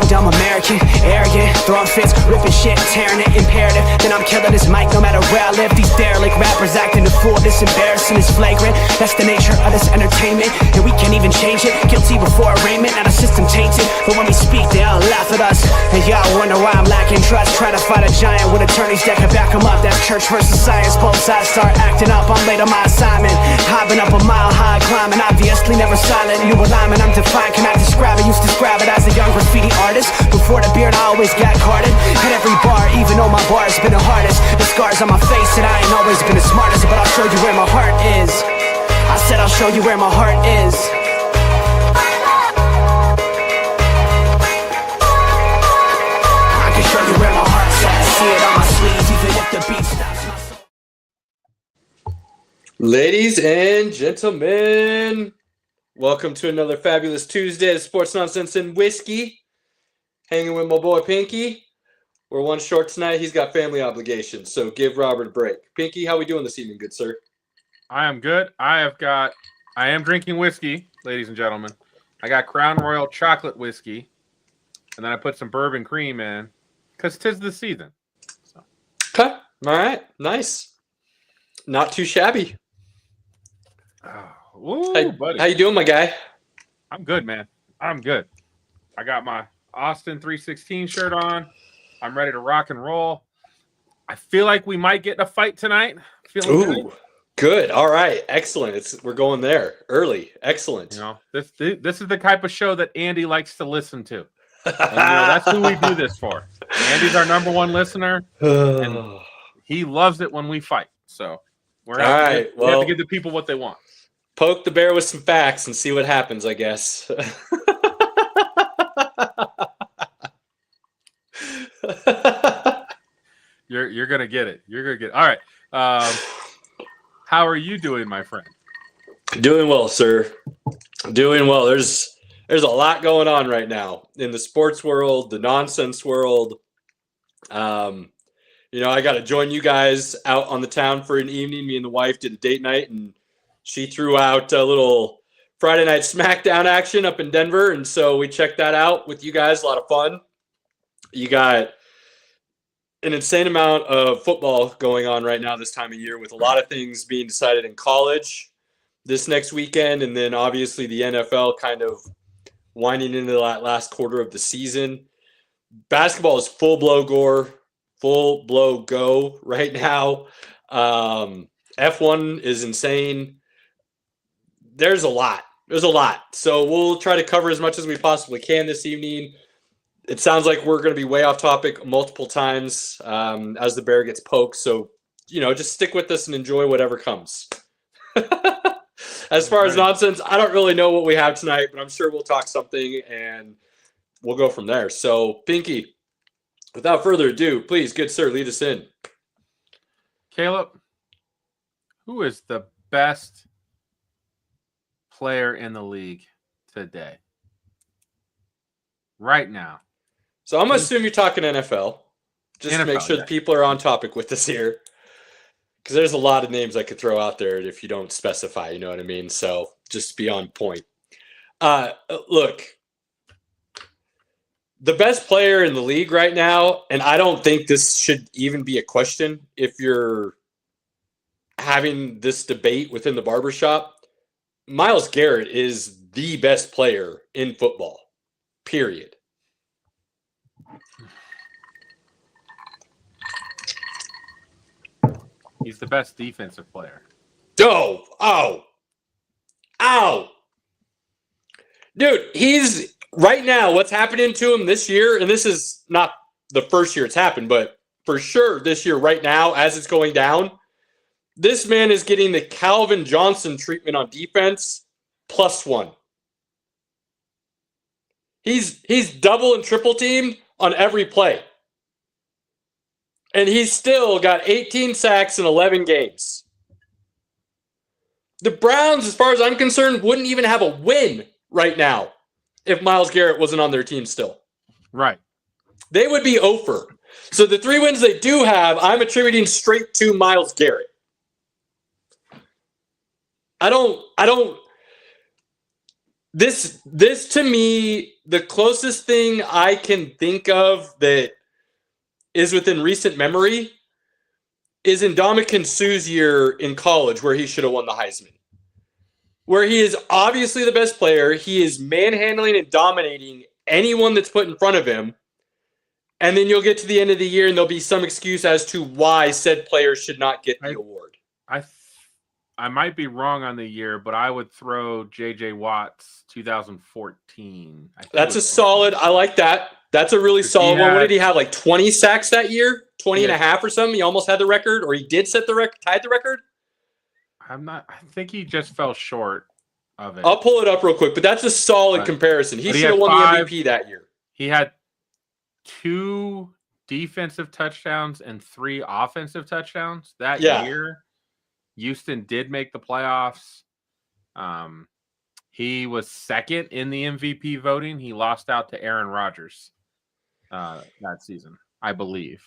dumb American, arrogant, throwing fits, ripping shit, tearing it, imperative. Then I'm killing this mic no matter where I live. These derelict rappers acting a fool, this embarrassing is flagrant. That's the nature of this entertainment, and we can't even change it. Guilty before arraignment, now the system taints it. But when we speak, they all laugh at us, and y'all wonder why I'm lacking trust. Try to fight a giant with attorneys that can back them up. That's church versus science, both sides start acting up. I'm late on my assignment, hopping up a mile high, climbing, obviously never silent. New alignment, I'm defined, cannot describe it. Used to describe it as a young graffiti artist. Before the beard, I always got carded. Hit every bar, even though my bar has been the hardest. The scars on my face, and I ain't always been the smartest. But I'll show you where my heart is. I said I'll show you where my heart is. I can show you where my heart's at. See it on my sleeves, even if the beat stops my soul. Ladies and gentlemen, welcome to another fabulous Tuesday of Sports Nonsense and Whiskey. Hanging with my boy Pinky. We're one short tonight. He's got family obligations, so give Robert a break. Pinky, how we doing this evening, good sir? I am good. I am drinking whiskey, ladies and gentlemen. I got Crown Royal chocolate whiskey, and then I put some bourbon cream in, because 'tis the season. So. Okay, all right, nice. Not too shabby. Buddy. How you doing, my guy? I'm good, man. I'm good. I got my Austin 316 shirt on. I'm ready to rock and roll. I feel like we might get in a fight tonight. Feeling good. All right, excellent. We're going there early. Excellent. You know, this is the type of show that Andy likes to listen to. And, that's who we do this for. Andy's our number one listener, and he loves it when we fight. So we have to give the people what they want. Poke the bear with some facts and see what happens, I guess. You're gonna get it. You're gonna get it. All right. How are you doing, my friend? Doing well, sir. Doing well. There's a lot going on right now in the sports world, the nonsense world. I got to join you guys out on the town for an evening. Me and the wife did a date night, and she threw out a little Friday night SmackDown action up in Denver, and so we checked that out with you guys. A lot of fun. You got an insane amount of football going on right now this time of year, with a lot of things being decided in college this next weekend, and then obviously the NFL kind of winding into that last quarter of the season. Basketball is full blow go right now. F1 is insane. There's a lot. So we'll try to cover as much as we possibly can this evening. It sounds like we're going to be way off topic multiple times as the bear gets poked. So, just stick with us and enjoy whatever comes. As far as nonsense, I don't really know what we have tonight, but I'm sure we'll talk something and we'll go from there. So, Pinky, without further ado, please, good sir, lead us in. Caleb, who is the best player in the league today? Right now. So I'm going to assume you're talking NFL, just to make sure that people are on topic with us here. Because there's a lot of names I could throw out there if you don't specify, you know what I mean? So just be on point. Look, the best player in the league right now, and I don't think this should even be a question if you're having this debate within the barbershop, Myles Garrett is the best player in football, period. He's the best defensive player. Ow. Dude, he's right now, what's happening to him this year, and this is not the first year it's happened, but for sure this year right now, as it's going down, this man is getting the Calvin Johnson treatment on defense +1. He's double and triple teamed on every play. And he's still got 18 sacks in 11 games. The Browns, as far as I'm concerned, wouldn't even have a win right now if Myles Garrett wasn't on their team still. Right. They would be over. So the 3 wins they do have, I'm attributing straight to Myles Garrett. I don't This to me, the closest thing I can think of that is within recent memory is Ndamukong Suh's year in college where he should have won the Heisman. Where he is obviously the best player. He is manhandling and dominating anyone that's put in front of him. And then you'll get to the end of the year and there'll be some excuse as to why said player should not get the award. I might be wrong on the year, but I would throw J.J. Watt's 2014. That's a solid. I like that. That's a really solid one. What did he have? Like 20 sacks that year? 20 and a half or something? He almost had the record, or he did set the record, tied the record? I think he just fell short of it. I'll pull it up real quick, but that's a solid comparison. He should have won the MVP that year. He had 2 defensive touchdowns and 3 offensive touchdowns that year. Houston did make the playoffs. He was second in the MVP voting. He lost out to Aaron Rodgers that season, I believe.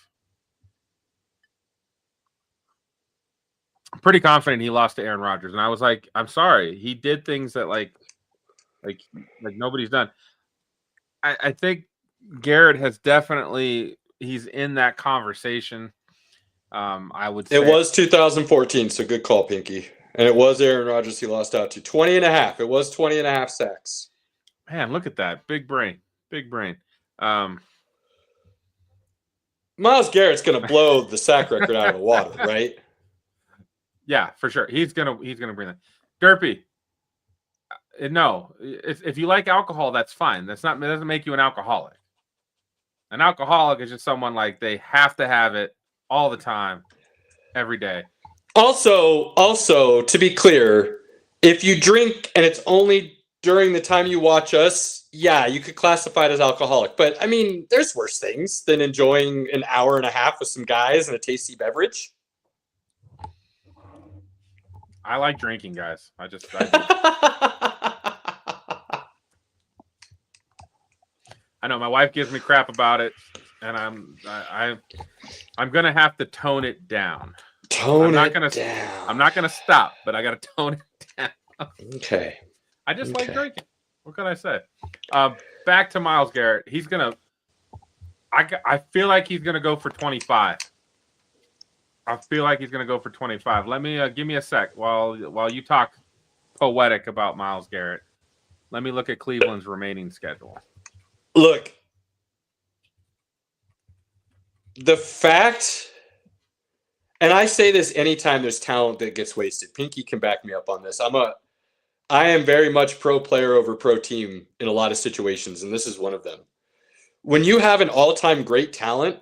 I'm pretty confident he lost to Aaron Rodgers. And I was like, I'm sorry. He did things that like nobody's done. I think Garrett has definitely, he's in that conversation. I would say it was 2014, so good call, Pinky. And it was Aaron Rodgers he lost out to. 20 and a half. It was 20 and a half sacks. Man, look at that. Big brain. Big brain. Myles Garrett's going to blow the sack record out of the water, right? Yeah, for sure. He's gonna bring that. Derpy. No, if you like alcohol, that's fine. It doesn't make you an alcoholic. An alcoholic is just someone like they have to have it all the time, every day. Also, to be clear, if you drink and it's only during the time you watch us, yeah, you could classify it as alcoholic. But, I mean, there's worse things than enjoying an hour and a half with some guys and a tasty beverage. I like drinking, guys. I know my wife gives me crap about it, and I'm gonna have to tone it down. I'm not gonna stop, but I gotta tone it down. Okay. I just like drinking. What can I say? Back to Myles Garrett. He's gonna. I feel like he's gonna go for 25. I feel like he's going to go for 25. Let me give me a sec while you talk poetic about Myles Garrett. Let me look at Cleveland's remaining schedule. Look, the fact, and I say this anytime there's talent that gets wasted. Pinky can back me up on this. I am very much pro player over pro team in a lot of situations, and this is one of them. When you have an all-time great talent,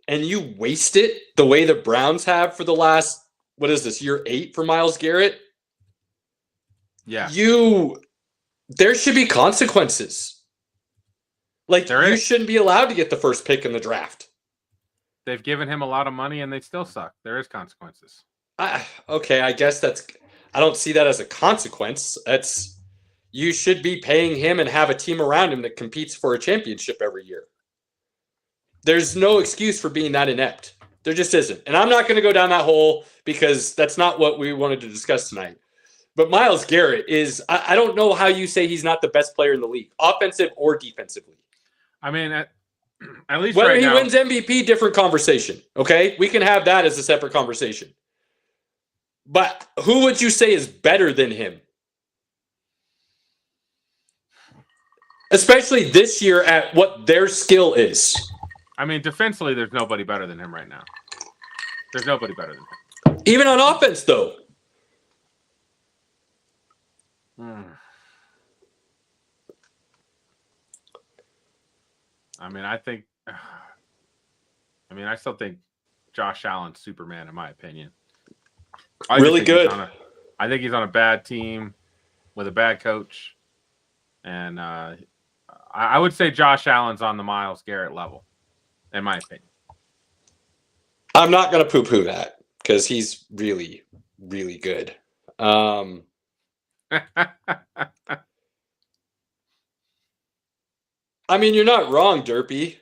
and you waste it the way the Browns have for the last, what is this, year 8 for Myles Garrett? Yeah. There should be consequences. Like, you shouldn't be allowed to get the first pick in the draft. They've given him a lot of money and they still suck. There is consequences. Okay, I guess I don't see that as a consequence. You should be paying him and have a team around him that competes for a championship every year. There's no excuse for being that inept. There just isn't. And I'm not going to go down that hole because that's not what we wanted to discuss tonight. But Myles Garrett is, I don't know how you say he's not the best player in the league, offensive or defensively. I mean, at least whether right now, he wins MVP, different conversation. Okay? We can have that as a separate conversation. But who would you say is better than him? Especially this year at what their skill is. I mean, defensively, there's nobody better than him right now. There's nobody better than him. Even on offense, though. I mean, I still think Josh Allen's Superman, in my opinion. Really good. I think he's on a bad team with a bad coach. And I would say Josh Allen's on the Myles Garrett level, in my opinion. I'm not going to poo-poo that because he's really, really good. I mean, you're not wrong, Derpy.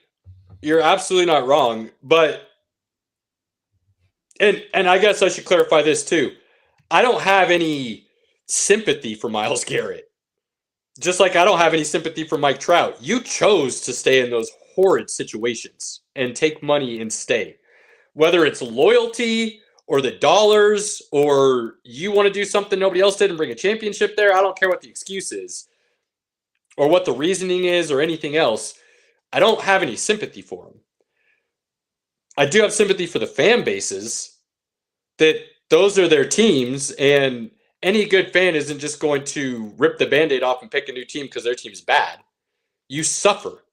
You're absolutely not wrong. But, and I guess I should clarify this too. I don't have any sympathy for Myles Garrett. Just like I don't have any sympathy for Mike Trout. You chose to stay in those horrid situations and take money and stay. Whether it's loyalty or the dollars or you want to do something nobody else did and bring a championship there, I don't care what the excuse is or what the reasoning is or anything else. I don't have any sympathy for him. I do have sympathy for the fan bases that those are their teams, and any good fan isn't just going to rip the Band-Aid off and pick a new team because their team's bad. You suffer.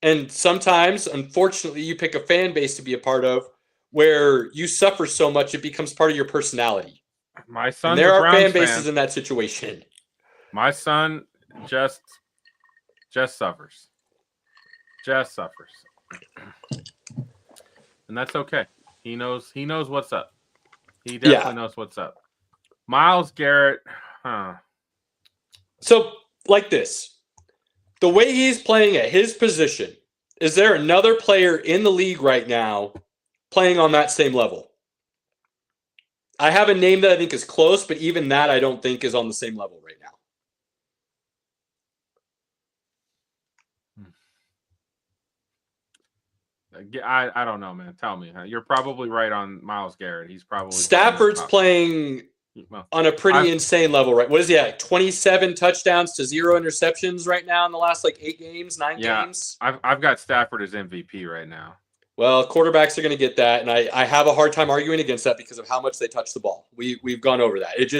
And sometimes, unfortunately, you pick a fan base to be a part of where you suffer so much it becomes part of your personality. My son, and there are fan bases in that situation. My son just suffers. Just suffers. And that's okay. He knows what's up. He definitely knows what's up. Myles Garrett, So, like this. The way he's playing at his position, is there another player in the league right now playing on that same level? I have a name that I think is close, but even that I don't think is on the same level right now. I don't know, man. Tell me. You're probably right on Myles Garrett. He's probably Stafford's playing on a pretty insane level, right? What is he at? 27 touchdowns to 0 interceptions right now in the last 9 games. I've got Stafford as MVP right now. Well, quarterbacks are going to get that, and I have a hard time arguing against that because of how much they touch the ball. We've gone over that. It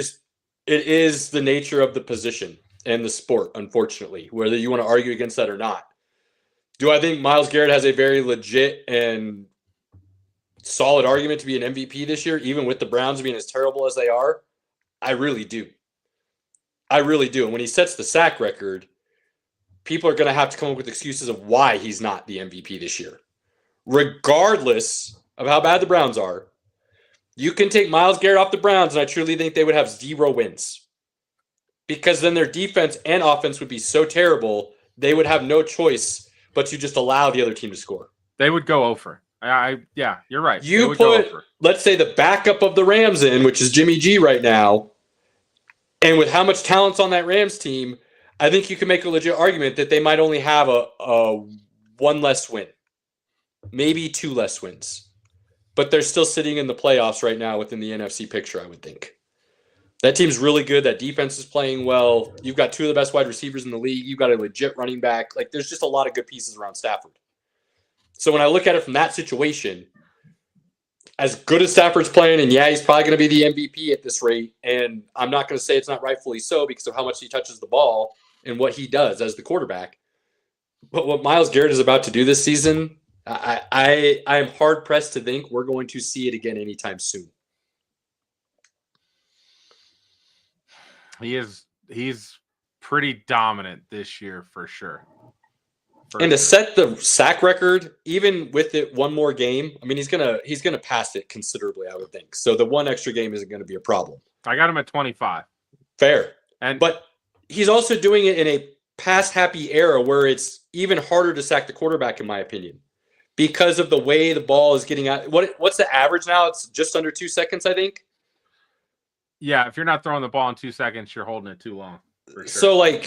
is the nature of the position and the sport, unfortunately, whether you want to argue against that or not. Do I think Myles Garrett has a very legit and solid argument to be an MVP this year, even with the Browns being as terrible as they are? I really do. I really do. And when he sets the sack record, people are going to have to come up with excuses of why he's not the MVP this year. Regardless of how bad the Browns are, you can take Myles Garrett off the Browns, and I truly think they would have 0 wins. Because then their defense and offense would be so terrible, they would have no choice but to just allow the other team to score. They would go over. Yeah, you're right. You put, let's say, the backup of the Rams in, which is Jimmy G right now, and with how much talent's on that Rams team, I think you can make a legit argument that they might only have a 1 less win, maybe 2 less wins. But they're still sitting in the playoffs right now within the NFC picture, I would think. That team's really good. That defense is playing well. You've got 2 of the best wide receivers in the league. You've got a legit running back. There's just a lot of good pieces around Stafford. So when I look at it from that situation, as good as Stafford's playing, and he's probably going to be the MVP at this rate, and I'm not going to say it's not rightfully so because of how much he touches the ball and what he does as the quarterback. But what Myles Garrett is about to do this season, I am hard-pressed to think we're going to see it again anytime soon. He's pretty dominant this year for sure. To set the sack record, even with it 1 more game, I mean, he's gonna pass it considerably, I would think. So the 1 extra game isn't going to be a problem. I got him at 25. Fair, but he's also doing it in a pass-happy era where it's even harder to sack the quarterback, in my opinion, because of the way the ball is getting out. What's the average now? It's just under 2 seconds, I think. Yeah, if you're not throwing the ball in 2 seconds, you're holding it too long. For sure. So,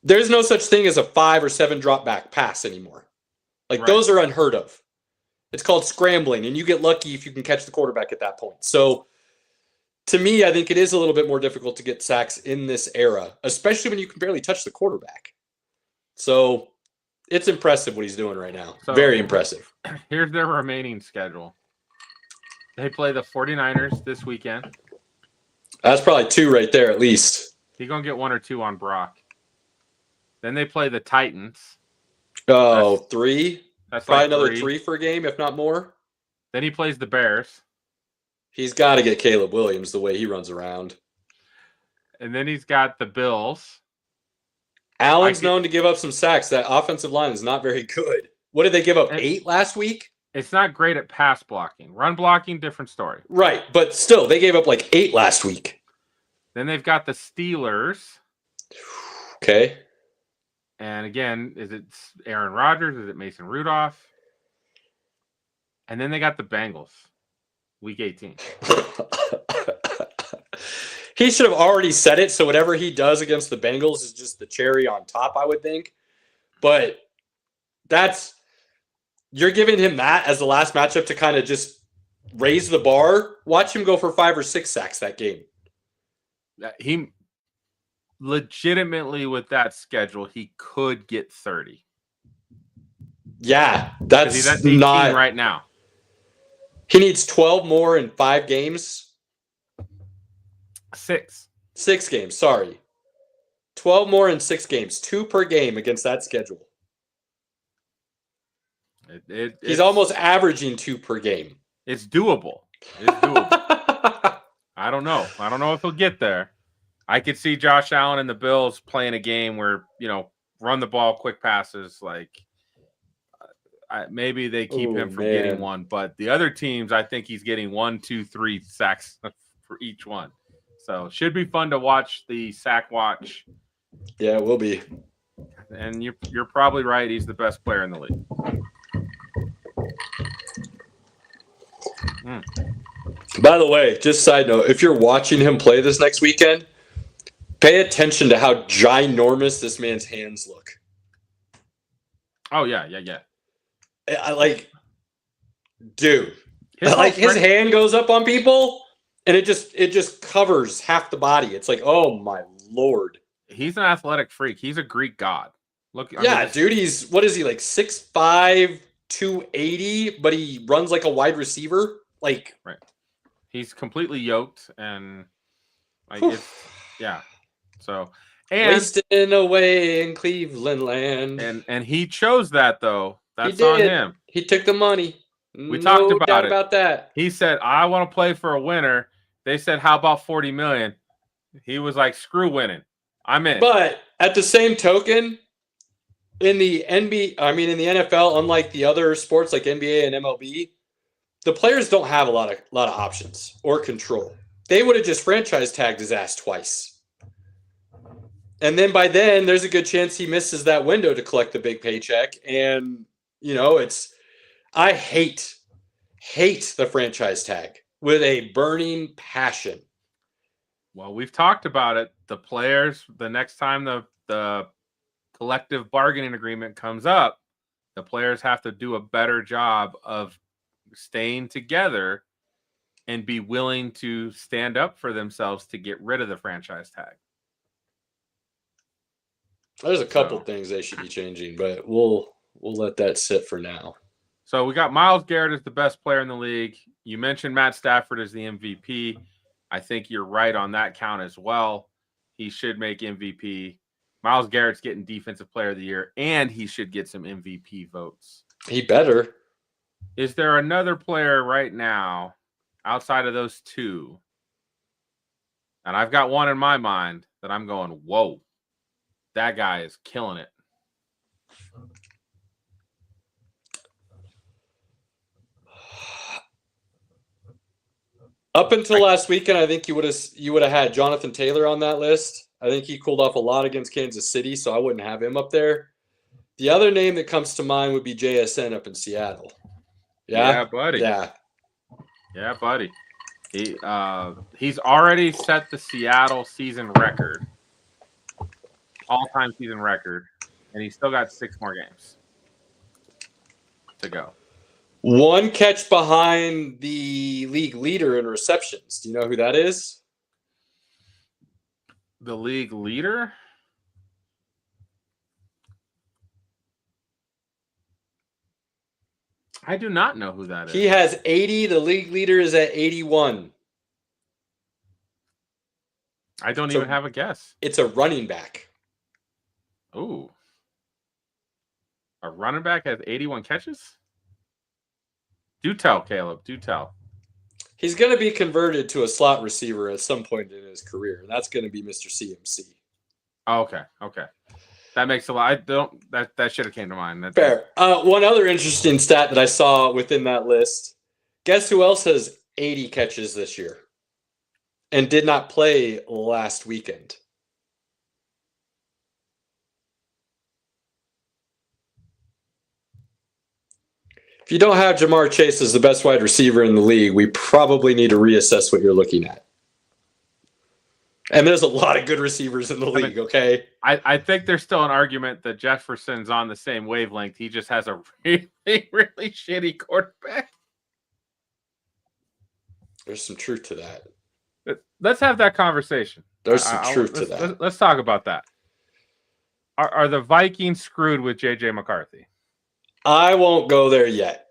there's no such thing as a 5 or 7 drop back pass anymore. Those are unheard of. It's called scrambling, and you get lucky if you can catch the quarterback at that point. So, to me, I think it is a little bit more difficult to get sacks in this era, especially when you can barely touch the quarterback. So, it's impressive what he's doing right now. Very impressive. Here's their remaining schedule. They play the 49ers this weekend. That's probably 2 right there, at least. He's going to get 1 or 2 on Brock. Then they play the Titans. Oh, 3? That's probably another 3 for a game, if not more. Then he plays the Bears. He's got to get Caleb Williams the way he runs around. And then he's got the Bills. Allen's known to give up some sacks. That offensive line is not very good. What did they give up, 8 last week? It's not great at pass blocking. Run blocking, different story. Right, but still, they gave up 8 last week. Then they've got the Steelers. Okay. And again, is it Aaron Rodgers? Is it Mason Rudolph? And then they got the Bengals, week 18. he should have already said it. So whatever he does against the Bengals is just the cherry on top, I would think. But you're giving him that as the last matchup to kind of just raise the bar. Watch him go for 5 or 6 sacks that game. He legitimately, with that schedule, he could get 30. Yeah, He's that's at 18 not right now. He needs 12 more in 5 games. 6 games, sorry. 12 more in 6 games, 2 per game against that schedule. He's almost averaging 2 per game. It's doable. It's doable. I don't know. I don't know if he'll get there. I could see Josh Allen and the Bills playing a game where, run the ball, quick passes. Like, maybe they keep him from getting one. But the other teams, I think he's getting 1, 2, 3 sacks for each one. So should be fun to watch the sack watch. Yeah, it will be. And you're probably right. He's the best player in the league. By the way, just side note, if you're watching him play this next weekend, pay attention to how ginormous this man's hands look. Oh, yeah. Dude, his hand goes up on people and it just covers half the body. It's like, oh my Lord. He's an athletic freak. He's a Greek god. Look, dude, he's, what is he, like 6'5", 280, but he runs like a wide receiver. Like, right. He's completely yoked and So, and wasting away in Cleveland land. And he chose that though. That's on him. He took the money. We talked about that. He said, "I want to play for a winner." They said, "How about 40 million?" He was like, "Screw winning. I'm in." But at the same token, in the NFL, unlike the other sports like NBA and MLB, the players don't have a lot of options or control. They would have just franchise tagged his ass twice. And then by then, there's a good chance he misses that window to collect the big paycheck. And, I hate the franchise tag with a burning passion. Well, we've talked about it. The players, the next time the collective bargaining agreement comes up, the players have to do a better job of staying together and be willing to stand up for themselves to get rid of the franchise tag. There's a couple things they should be changing, but we'll let that sit for now. So we got Myles Garrett as the best player in the league. You mentioned Matt Stafford as the MVP. I think you're right on that count as well. He should make MVP. Myles Garrett's getting Defensive Player of the Year, and he should get some MVP votes. He better. Is there another player right now outside of those two? And I've got one in my mind that I'm going, whoa, that guy is killing it. Up until last weekend, I think you would have had Jonathan Taylor on that list. I think he cooled off a lot against Kansas City, so I wouldn't have him up there. The other name that comes to mind would be JSN up in Seattle. Yeah, buddy. Yeah, buddy. He's already set the Seattle season record, all-time season record, and he's still got 6 more games to go. 1 catch behind the league leader in receptions. Do you know who that is? The league leader? I do not know who that is. He has 80. The league leader is at 81. I don't even have a guess. It's a running back. Ooh. A running back has 81 catches? Do tell, Caleb. Do tell. He's going to be converted to a slot receiver at some point in his career, and that's going to be Mr. CMC. Oh, okay. That makes a lot. That should have came to mind. Fair. One other interesting stat that I saw within that list. Guess who else has 80 catches this year and did not play last weekend? If you don't have Jamar Chase as the best wide receiver in the league, we probably need to reassess what you're looking at. And there's a lot of good receivers in the league, okay? I think there's still an argument that Jefferson's on the same wavelength. He just has a really, really shitty quarterback. There's some truth to that. Let's have that conversation. There's some truth to that. Let's talk about that. Are the Vikings screwed with J.J. McCarthy? I won't go there yet.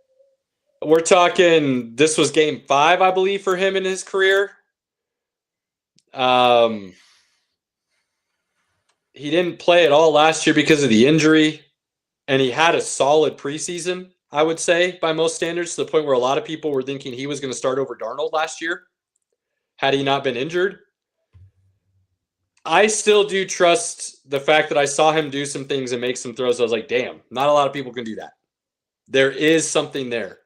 We're talking, this was game 5, I believe, for him in his career. He didn't play at all last year because of the injury, and he had a solid preseason, I would say, by most standards, to the point where a lot of people were thinking he was going to start over Darnold last year had he not been injured. I still do trust the fact that I saw him do some things and make some throws. I was like, damn, not a lot of people can do that. There is something there.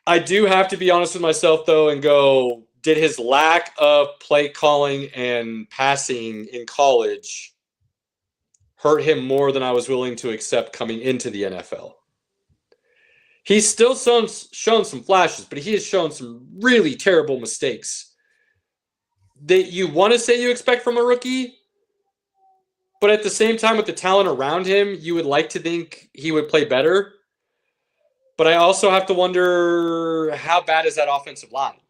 I do have to be honest with myself, though, and go, did his lack of play calling and passing in college hurt him more than I was willing to accept coming into the NFL? He's still shown some flashes, but he has shown some really terrible mistakes that you want to say you expect from a rookie, but at the same time, with the talent around him, you would like to think he would play better. But I also have to wonder, how bad is that offensive line?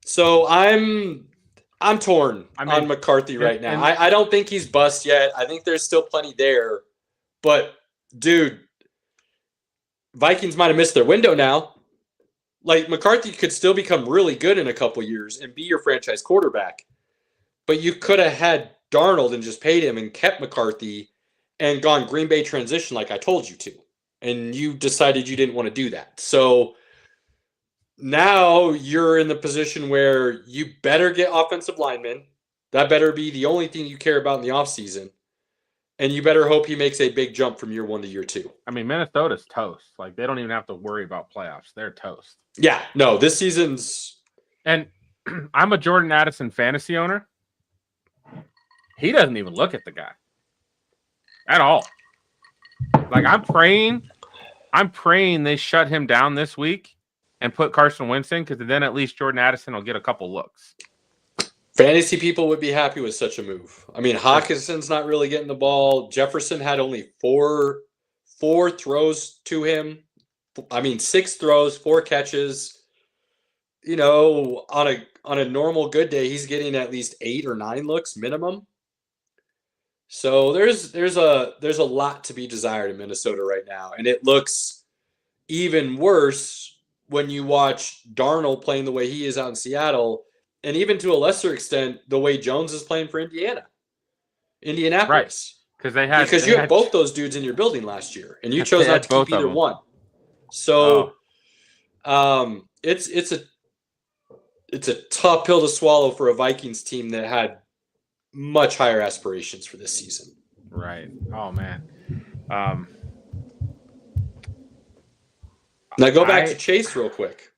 So I'm torn on McCarthy right now. I don't think he's bust yet. I think there's still plenty there. But, dude, Vikings might have missed their window now. Like, McCarthy could still become really good in a couple years and be your franchise quarterback. But you could have had Darnold and just paid him and kept McCarthy and gone Green Bay transition like I told you to. And you decided you didn't want to do that. So now you're in the position where you better get offensive linemen. That better be the only thing you care about in the offseason. And you better hope he makes a big jump from year 1 to year 2. I mean, Minnesota's toast. Like, they don't even have to worry about playoffs. They're toast. Yeah, no, this season's... And I'm a Jordan Addison fantasy owner. He doesn't even look at the guy at all. Like, I'm praying they shut him down this week and put Carson Wentz in, because then at least Jordan Addison will get a couple looks. Fantasy people would be happy with such a move. I mean, Hawkinson's not really getting the ball. Jefferson had only four throws to him. I mean, 6 throws, 4 catches. You know, on a normal good day, he's getting at least 8 or 9 looks minimum. So there's a lot to be desired in Minnesota right now, and it looks even worse when you watch Darnold playing the way he is out in Seattle, and even to a lesser extent the way Jones is playing for Indianapolis. Right. Because you had both those dudes in your building last year, and you chose not to keep either one. So it's a tough pill to swallow for a Vikings team that had much higher aspirations for this season. Right. Oh, man. Now go back to Chase real quick.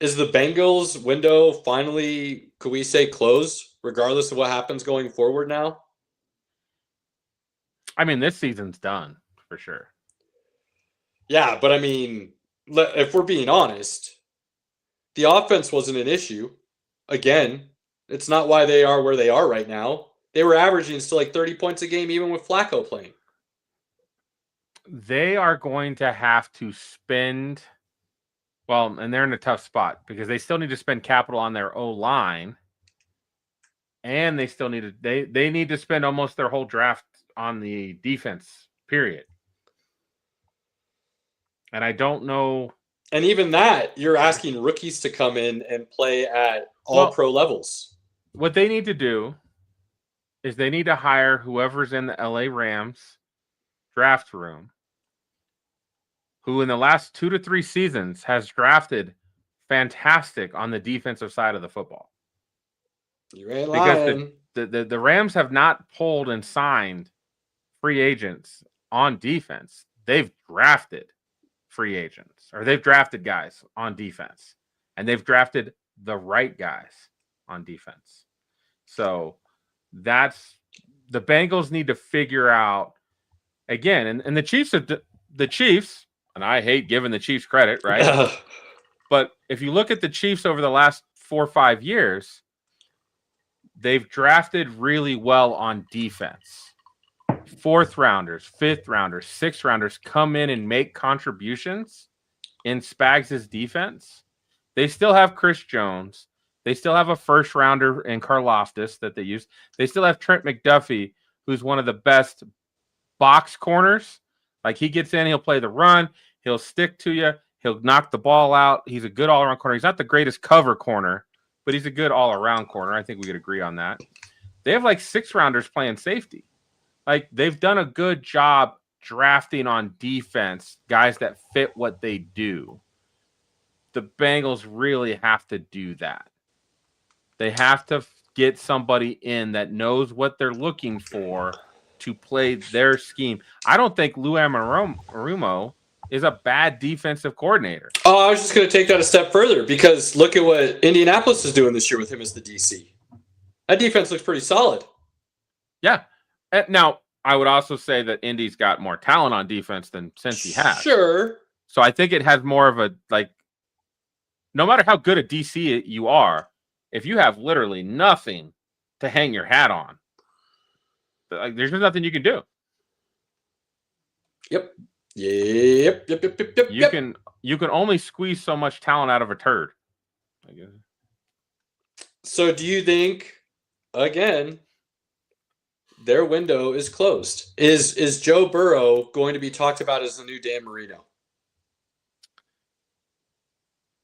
Is the Bengals window finally, could we say, closed, regardless of what happens going forward now? I mean, this season's done, for sure. Yeah, but I mean, if we're being honest, the offense wasn't an issue. Again, it's not why they are where they are right now. They were averaging still like 30 points a game, even with Flacco playing. They are going to have to spend, well, and they're in a tough spot because they still need to spend capital on their O-line, and they still need to they need to spend almost their whole draft on the defense, period. And I don't know. And even that, you're asking rookies to come in and play at all pro levels. What they need to do is they need to hire whoever's in the LA Rams draft room, who in the last 2 to 3 seasons has drafted fantastic on the defensive side of the football. You ain't lying. Because the Rams have not pulled and signed free agents on defense. They've drafted free agents, or they've drafted guys on defense, and they've drafted the right guys on defense. So that's the Bengals need to figure out again, and the Chiefs, and I hate giving the Chiefs credit, right? But if you look at the Chiefs over the last 4 or 5 years, they've drafted really well on defense. 4th rounders, 5th rounders, 6th rounders come in and make contributions in Spags' defense. They still have Chris Jones. They still have a 1st rounder in Karlaftis that they use. They still have Trent McDuffie, who's one of the best box corners. Like, he gets in, he'll play the run, he'll stick to you, he'll knock the ball out. He's a good all-around corner. He's not the greatest cover corner, but he's a good all-around corner. I think we could agree on that. They have like 6 rounders playing safety. Like, they've done a good job drafting on defense guys that fit what they do. The Bengals really have to do that. They have to get somebody in that knows what they're looking for to play their scheme. I don't think Lou Anarumo is a bad defensive coordinator. Oh, I was just going to take that a step further, because look at what Indianapolis is doing this year with him as the DC. That defense looks pretty solid. Yeah. Now, I would also say that Indy's got more talent on defense than Cincy has. Sure. So I think it has more of a, like, no matter how good a DC you are, if you have literally nothing to hang your hat on, like, there's nothing you can do. Yep. You can only squeeze so much talent out of a turd. I guess. So do you think, again, their window is closed? Is Joe Burrow going to be talked about as the new Dan Marino?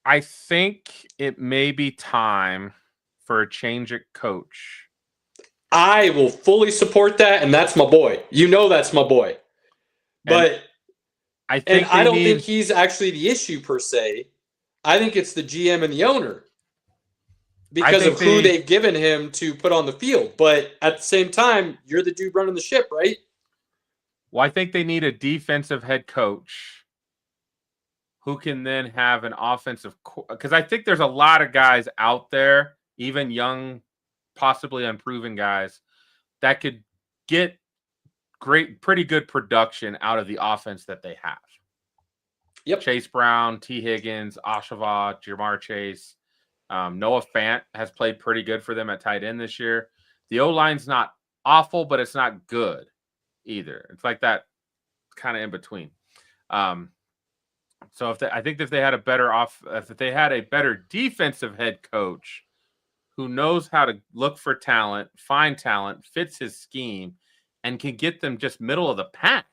I think it may be time for a change at coach. I will fully support that, and that's my boy. You know that's my boy. But I don't think he's actually the issue per se. I think it's the GM and the owner because of who they've given him to put on the field. But at the same time, you're the dude running the ship, right? Well, I think they need a defensive head coach who can then have an offensive, because I think there's a lot of guys out there, even young, possibly unproven guys, that could get pretty good production out of the offense that they have. Yep. Chase Brown, T. Higgins, Oshawa, Jamar Chase, Noah Fant has played pretty good for them at tight end this year. The O-line's not awful, but it's not good either. It's like that kind of in between. So I think if they had if they had a better defensive head coach who knows how to look for talent, find talent, fits his scheme, and can get them just middle of the pack,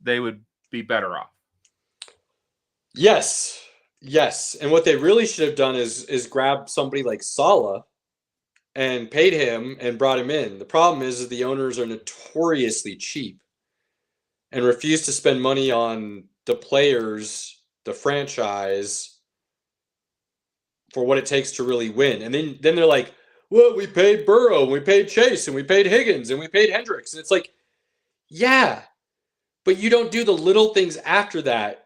they would be better off. Yes. And what they really should have done is grab somebody like Saleh and paid him and brought him in. The problem is that the owners are notoriously cheap and refuse to spend money on the players, the franchise, for what it takes to really win. And then they're like, well, we paid Burrow, and we paid Chase, and we paid Higgins, and we paid Hendricks. And it's like, yeah, but you don't do the little things after that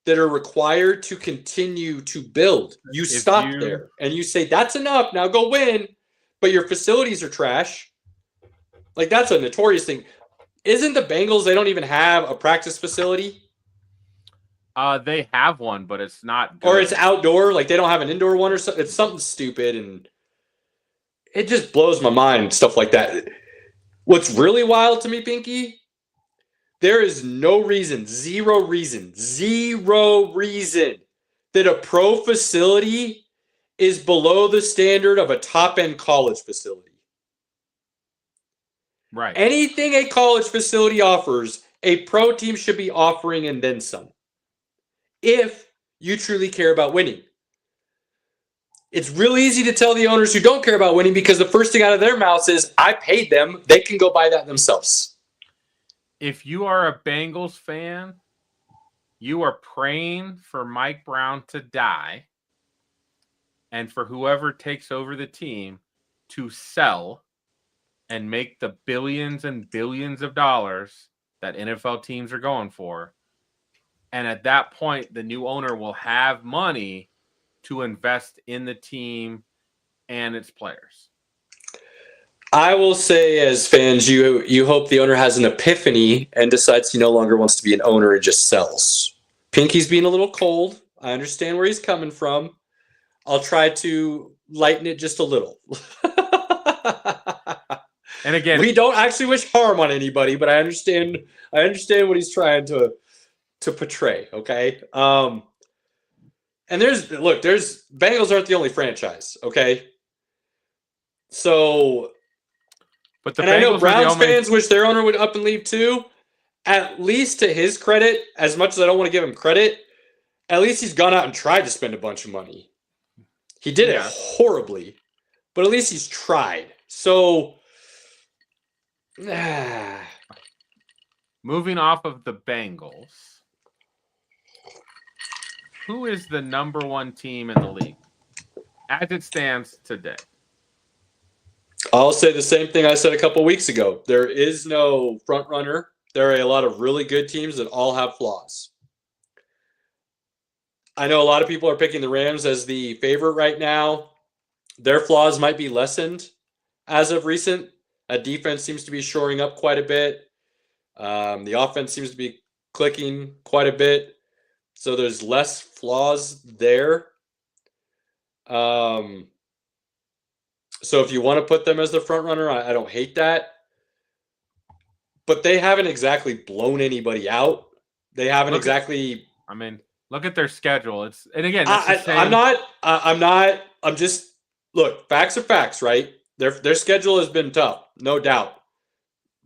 are required to continue to build. You stop there, and you say, that's enough, now go win, but your facilities are trash. Like, that's a notorious thing. Isn't the Bengals, they don't even have a practice facility? They have one, but it's not good. Or it's outdoor, like they don't have an indoor one or something. It's something stupid, and it just blows my mind, stuff like that. What's really wild to me, Pinky, there is no reason, zero reason that a pro facility is below the standard of a top-end college facility. Right. Anything a college facility offers, a pro team should be offering and then some. If you truly care about winning. It's really easy to tell the owners who don't care about winning because the first thing out of their mouths is, I paid them, they can go buy that themselves. If you are a Bengals fan, you are praying for Mike Brown to die and for whoever takes over the team to sell and make the billions and billions of dollars that NFL teams are going for. And at that point, the new owner will have money to invest in the team and its players. I will say, as fans, you hope the owner has an epiphany and decides he no longer wants to be an owner and just sells. Pinky's being a little cold. I understand where he's coming from. I'll try to lighten it just a little. And again, we don't actually wish harm on anybody, but I understand what he's trying to portray, okay? And there's Bengals aren't the only franchise, okay? So, but the and Bengals I know Browns only... fans wish their owner would up and leave too. At least to his credit, as much as I don't want to give him credit, at least he's gone out and tried to spend a bunch of money. He did it horribly, but at least he's tried. So, moving off of the Bengals, who is the number one team in the league as it stands today? I'll say the same thing I said a couple weeks ago. There is no front runner. There are a lot of really good teams that all have flaws. I know a lot of people are picking the Rams as the favorite right now. Their flaws might be lessened as of recent. A defense seems to be shoring up quite a bit. The offense seems to be clicking quite a bit. So there's less flaws there. So if you want to put them as the front runner, I don't hate that. But they haven't exactly blown anybody out. They haven't exactly. I mean, look at their schedule. I'm just look. Facts are facts, right? Their schedule has been tough, no doubt.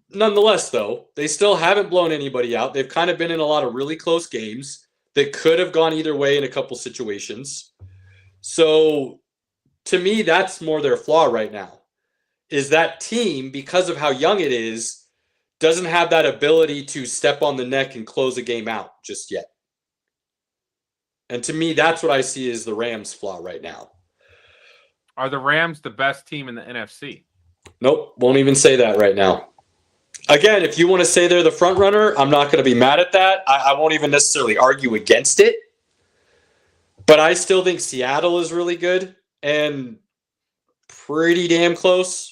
Nonetheless, though, they still haven't blown anybody out. They've kind of been in a lot of really close games that could have gone either way in a couple situations. So, to me, that's more their flaw right now. Is that team, because of how young it is, doesn't have that ability to step on the neck and close a game out just yet. And to me, that's what I see as the Rams' flaw right now. Are the Rams the best team in the NFC? Nope, won't even say that right now. Again, if you want to say they're the front runner, I'm not going to be mad at that. I won't even necessarily argue against it. But I still think Seattle is really good and pretty damn close.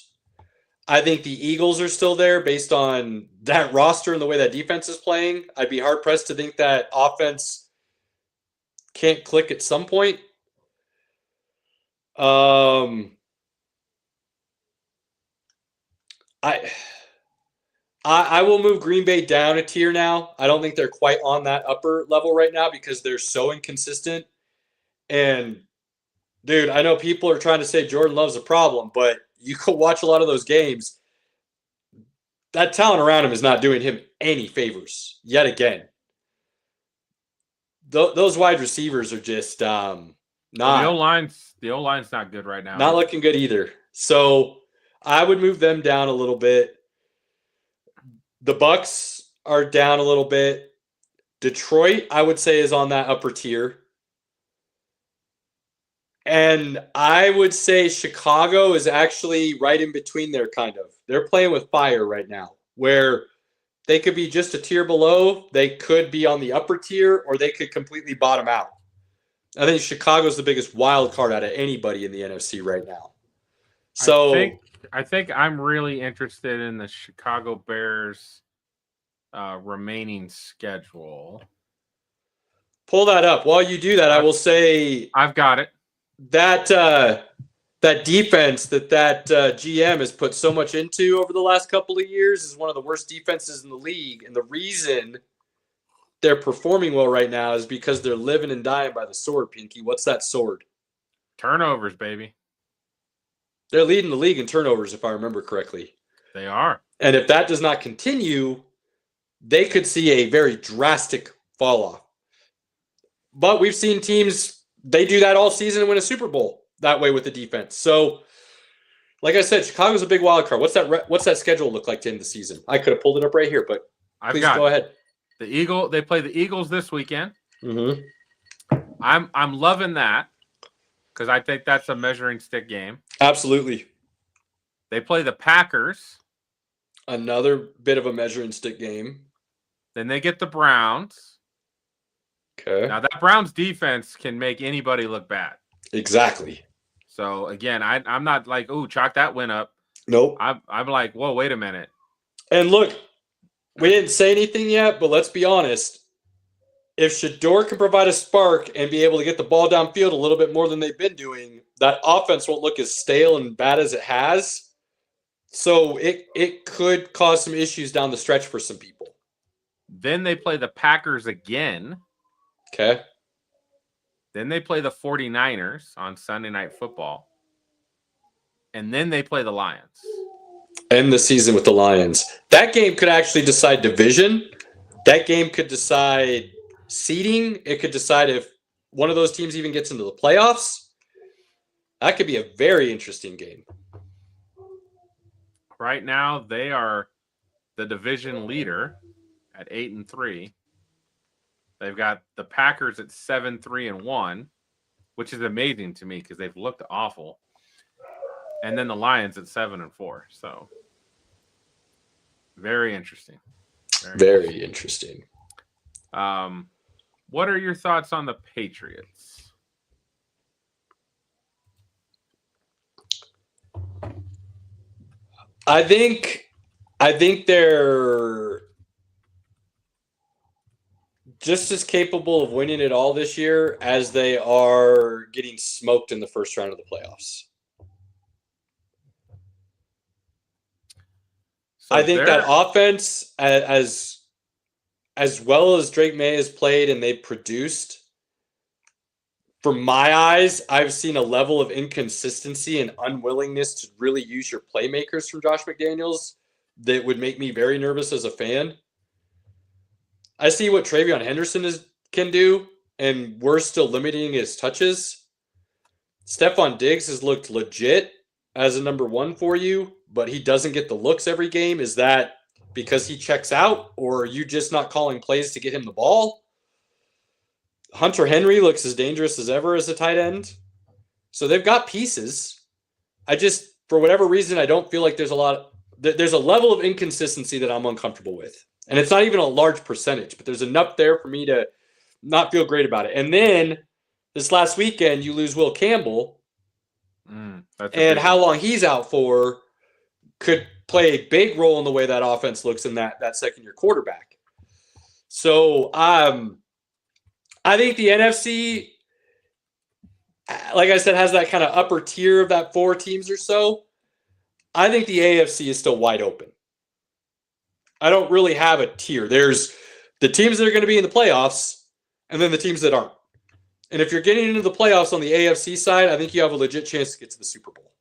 I think the Eagles are still there based on that roster and the way that defense is playing. I'd be hard-pressed to think that offense can't click at some point. I will move Green Bay down a tier now. I don't think they're quite on that upper level right now because they're so inconsistent. And, dude, I know people are trying to say Jordan Love's a problem, but you go watch a lot of those games. That talent around him is not doing him any favors yet again. Those wide receivers are just not. The O-line's not good right now. Not looking good either. So I would move them down a little bit. The Bucks are down a little bit. Detroit, I would say, is on that upper tier. And I would say Chicago is actually right in between there, kind of. They're playing with fire right now, where they could be just a tier below, they could be on the upper tier, or they could completely bottom out. I think Chicago's the biggest wild card out of anybody in the NFC right now. So I think I'm really interested in the Chicago Bears remaining schedule. Pull that up. While you do that, I will say I've got it. That defense that GM has put so much into over the last couple of years is one of the worst defenses in the league. And the reason they're performing well right now is because they're living and dying by the sword, Pinky. What's that sword? Turnovers, baby. They're leading the league in turnovers, if I remember correctly. They are. And if that does not continue, they could see a very drastic fall off. But we've seen teams, they do that all season and win a Super Bowl that way with the defense. So, like I said, Chicago's a big wild card. What's that schedule look like to end the season? I could have pulled it up right here, but please go ahead. They play the Eagles this weekend. Mm-hmm. I'm loving that because I think that's a measuring stick game. Absolutely. They play the Packers. Another bit of a measuring stick game. Then they get the Browns. Okay. Now, that Browns defense can make anybody look bad. Exactly. So, again, I'm not like, oh, chalk that win up. Nope. I'm like, whoa, wait a minute. And look, we didn't say anything yet, but let's be honest. if Shador can provide a spark and be able to get the ball downfield a little bit more than they've been doing, that offense won't look as stale and bad as it has. So it could cause some issues down the stretch for some people. Then they play the Packers again. Okay. Then they play the 49ers on Sunday Night Football. And then they play the Lions. End the season with the Lions. That game could actually decide division. That game could decide seeding. It could decide if one of those teams even gets into the playoffs. That could be a very interesting game. Right now, they are the division leader at 8-3. They've got the Packers at 7-3-1, which is amazing to me because they've looked awful. And then the Lions at 7-4. So very interesting. Very interesting. What are your thoughts on the Patriots? I think they're just as capable of winning it all this year as they are getting smoked in the first round of the playoffs. So I think that offense, as well as Drake May has played and they've produced, from my eyes, I've seen a level of inconsistency and unwillingness to really use your playmakers from Josh McDaniels that would make me very nervous as a fan. I see what Travion Henderson can do, and we're still limiting his touches. Stephon Diggs has looked legit as a number one for you, but he doesn't get the looks every game. Is that because he checks out, or are you just not calling plays to get him the ball? Hunter Henry looks as dangerous as ever as a tight end. So they've got pieces. I just, for whatever reason, I don't feel like there's a level of inconsistency that I'm uncomfortable with. And it's not even a large percentage, but there's enough there for me to not feel great about it. And then this last weekend, you lose Will Campbell. And how long he's out for could play a big role in the way that offense looks in that second-year quarterback. So I think the NFC, like I said, has that kind of upper tier of that four teams or so. I think the AFC is still wide open. I don't really have a tier. There's the teams that are going to be in the playoffs and then the teams that aren't. And if you're getting into the playoffs on the AFC side, I think you have a legit chance to get to the Super Bowl.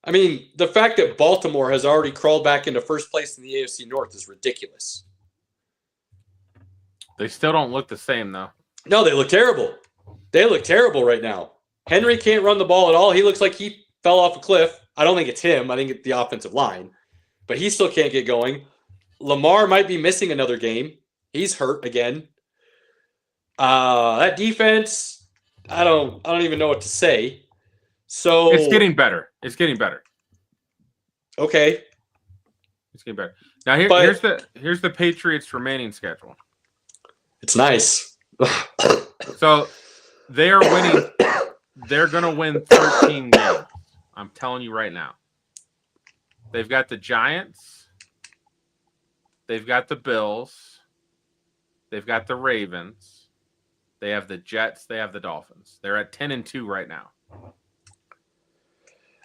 I mean, the fact that Baltimore has already crawled back into first place in the AFC North is ridiculous. They still don't look the same, though. No, they look terrible. They look terrible right now. Henry can't run the ball at all. He looks like he fell off a cliff. I don't think it's him. I think it's the offensive line. But he still can't get going. Lamar might be missing another game. He's hurt again. That defense, I don't even know what to say. So it's getting better. It's getting better. Okay. It's getting better. Now here's the Patriots' remaining schedule. It's nice. So they are winning. They're going to win 13 games. I'm telling you right now. They've got the Giants. They've got the Bills. They've got the Ravens. They have the Jets. They have the Dolphins. They're at 10-2 right now.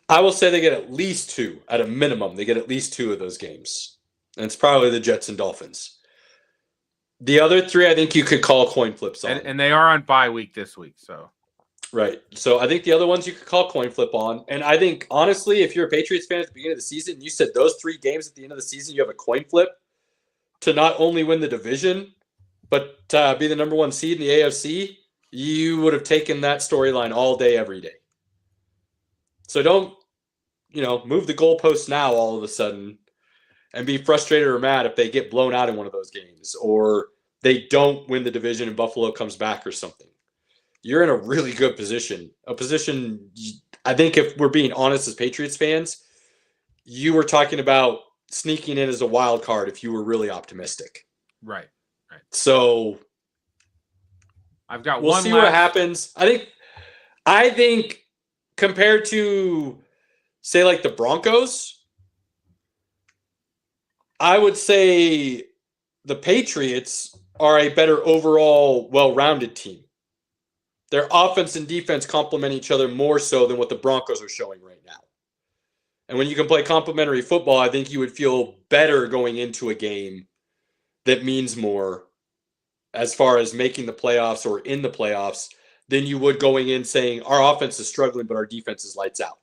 I will say they get at least two. At a minimum, they get at least two of those games. And it's probably the Jets and Dolphins. The other three, I think you could call coin flips on. And they are on bye week this week, so. Right. So I think the other ones you could call coin flip on. And I think, honestly, if you're a Patriots fan at the beginning of the season, you said those three games at the end of the season, you have a coin flip to not only win the division, but be the number one seed in the AFC, you would have taken that storyline all day, every day. So don't, move the goalposts now all of a sudden and be frustrated or mad if they get blown out in one of those games or they don't win the division and Buffalo comes back or something. You're in a really good position. A position, I think if we're being honest as Patriots fans, you were talking about sneaking in as a wild card if you were really optimistic. Right. So we'll see what happens. I think compared to, say, like the Broncos, I would say the Patriots are a better overall, well-rounded team. Their offense and defense complement each other more so than what the Broncos are showing right now. And when you can play complementary football, I think you would feel better going into a game that means more as far as making the playoffs or in the playoffs than you would going in saying our offense is struggling, but our defense is lights out.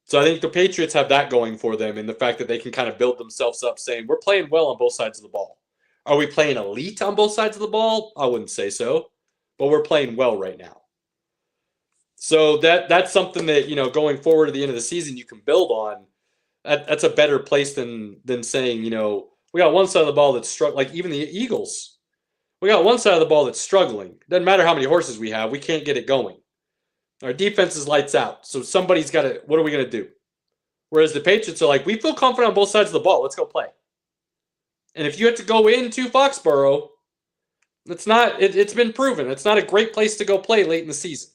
So I think the Patriots have that going for them, and the fact that they can kind of build themselves up saying we're playing well on both sides of the ball. Are we playing elite on both sides of the ball? I wouldn't say so, but we're playing well right now. So that's something that, going forward to the end of the season, you can build on. That's a better place than saying, we got one side of the ball that's struggling. Like even the Eagles, we got one side of the ball that's struggling. Doesn't matter how many horses we have, we can't get it going. Our defense is lights out. So somebody's got to, what are we going to do? Whereas the Patriots are like, we feel confident on both sides of the ball. Let's go play. And if you have to go into Foxborough, it's been proven. It's not a great place to go play late in the season.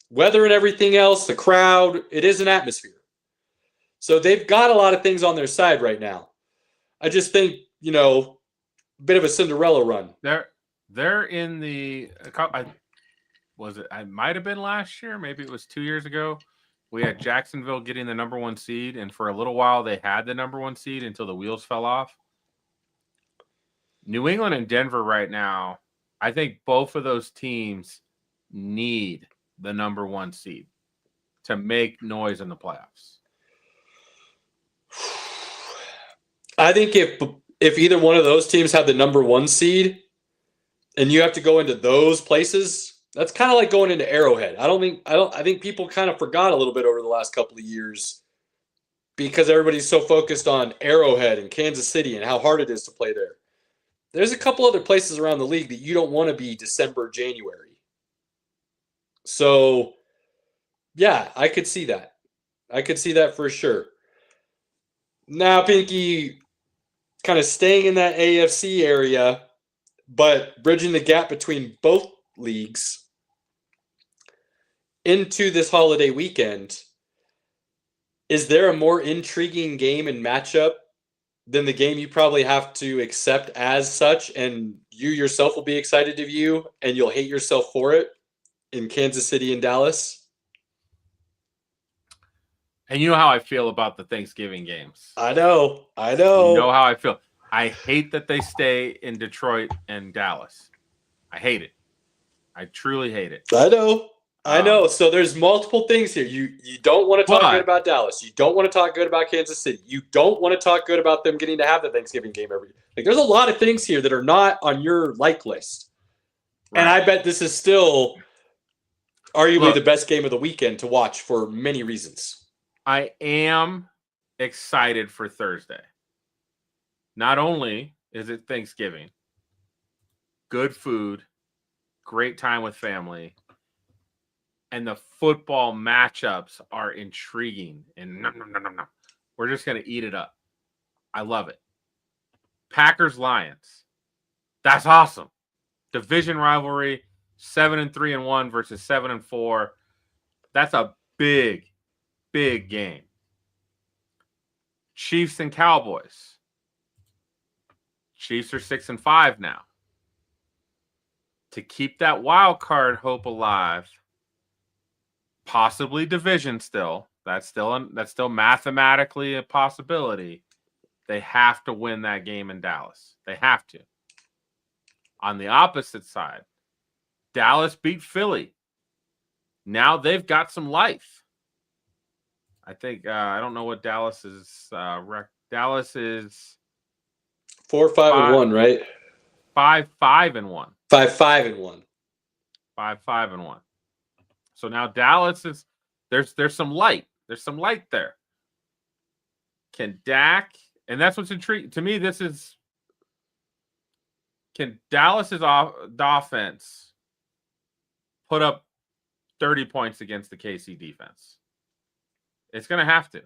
Weather and everything else, the crowd, it is an atmosphere. So they've got a lot of things on their side right now. I just think, a bit of a Cinderella run. They're in the it might have been last year, maybe it was 2 years ago. We had Jacksonville getting the number 1 seed, and for a little while they had the number 1 seed until the wheels fell off. New England and Denver right now, I think both of those teams need the number 1 seed to make noise in the playoffs. I think if either one of those teams have the number 1 seed and you have to go into those places, that's kind of like going into Arrowhead. I think people kind of forgot a little bit over the last couple of years because everybody's so focused on Arrowhead and Kansas City and how hard it is to play there. There's a couple other places around the league that you don't want to be December, January. So, yeah, I could see that. I could see that for sure. Now, Pinky, kind of staying in that AFC area, but bridging the gap between both leagues into this holiday weekend, is there a more intriguing game and matchup than the game you probably have to accept as such, and you yourself will be excited to view, and you'll hate yourself for it, in Kansas City and Dallas? And you know how I feel about the Thanksgiving games. I know. You know how I feel. I hate that they stay in Detroit and Dallas. I hate it. I truly hate it. I know. So there's multiple things here. You don't want to talk good about Dallas. You don't want to talk good about Kansas City. You don't want to talk good about them getting to have the Thanksgiving game every year. Like, there's a lot of things here that are not on your like list. Right. And I bet this is still arguably the best game of the weekend to watch for many reasons. I am excited for Thursday. Not only is it Thanksgiving, good food, great time with family, and the football matchups are intriguing. And we're just going to eat it up. I love it. Packers-Lions. That's awesome. Division rivalry, 7-3-1 versus 7-4. That's a big game. Chiefs and Cowboys. Chiefs are 6-5 now. To keep that wild card hope alive, possibly division still. That's still mathematically a possibility. They have to win that game in Dallas. They have to. On the opposite side, Dallas beat Philly. Now they've got some life. I think I don't know what Dallas is. Dallas is 4-5-1, right? 5-5-1. 5-5-1. 5-5-1. So now Dallas is there's some light. There's some light there. Can Dak, and that's what's intriguing to me. Can Dallas's offense put up 30 points against the KC defense? It's going to have to.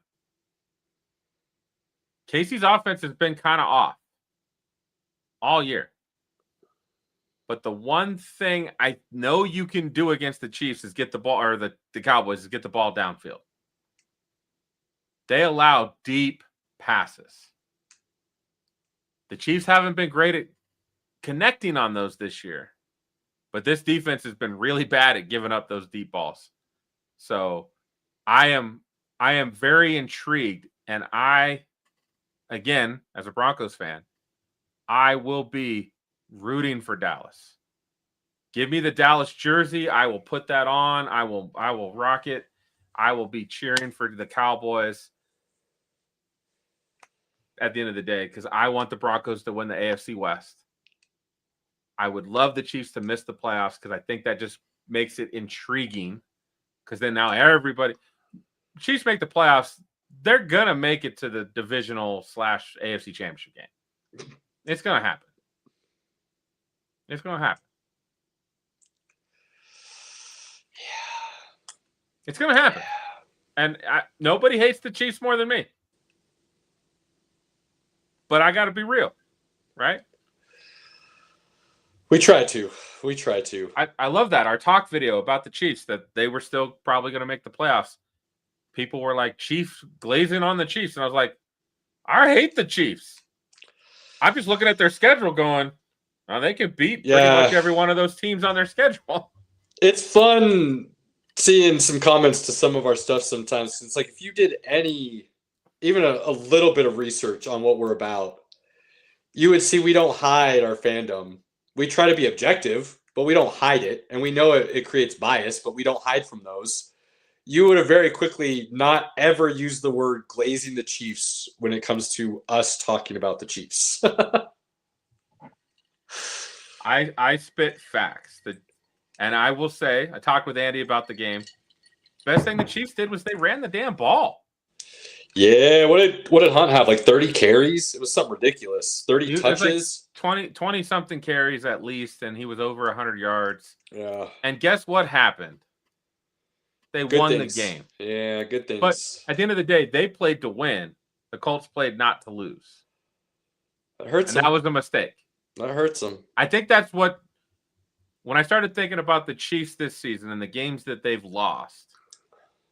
KC's offense has been kind of off all year. But the one thing I know you can do against the Chiefs is get the ball, or the Cowboys is get the ball downfield. They allow deep passes. The Chiefs haven't been great at connecting on those this year, but this defense has been really bad at giving up those deep balls. So I am very intrigued, and again, as a Broncos fan, I will be rooting for Dallas. Give me the Dallas jersey. I will put that on. I will rock it. I will be cheering for the Cowboys at the end of the day because I want the Broncos to win the AFC West. I would love the Chiefs to miss the playoffs because I think that just makes it intriguing because then now everybody – Chiefs make the playoffs, they're going to make it to the divisional / AFC championship game. It's going to happen. It's going to happen. Yeah. It's going to happen. And nobody hates the Chiefs more than me. But I got to be real, right? We try to. I love that. Our talk video about the Chiefs, that they were still probably going to make the playoffs. People were like, Chiefs, glazing on the Chiefs. And I was like, I hate the Chiefs. I'm just looking at their schedule going, oh, they can beat pretty much every one of those teams on their schedule. It's fun seeing some comments to some of our stuff sometimes. It's like if you did even a little bit of research on what we're about, you would see we don't hide our fandom. We try to be objective, but we don't hide it. And we know it creates bias, but we don't hide from those. You would have very quickly not ever used the word glazing the Chiefs when it comes to us talking about the Chiefs. I spit facts. And I will say, I talked with Andy about the game. Best thing the Chiefs did was they ran the damn ball. Yeah, what did Hunt have? Like 30 carries? It was something ridiculous. 30 touches? Like 20 something carries at least, and he was over 100 yards. Yeah. And guess what happened? They won the game. Yeah, good things. But at the end of the day, they played to win. The Colts played not to lose. That hurts them. That was a mistake. That hurts them. I think that's what, when I started thinking about the Chiefs this season and the games that they've lost,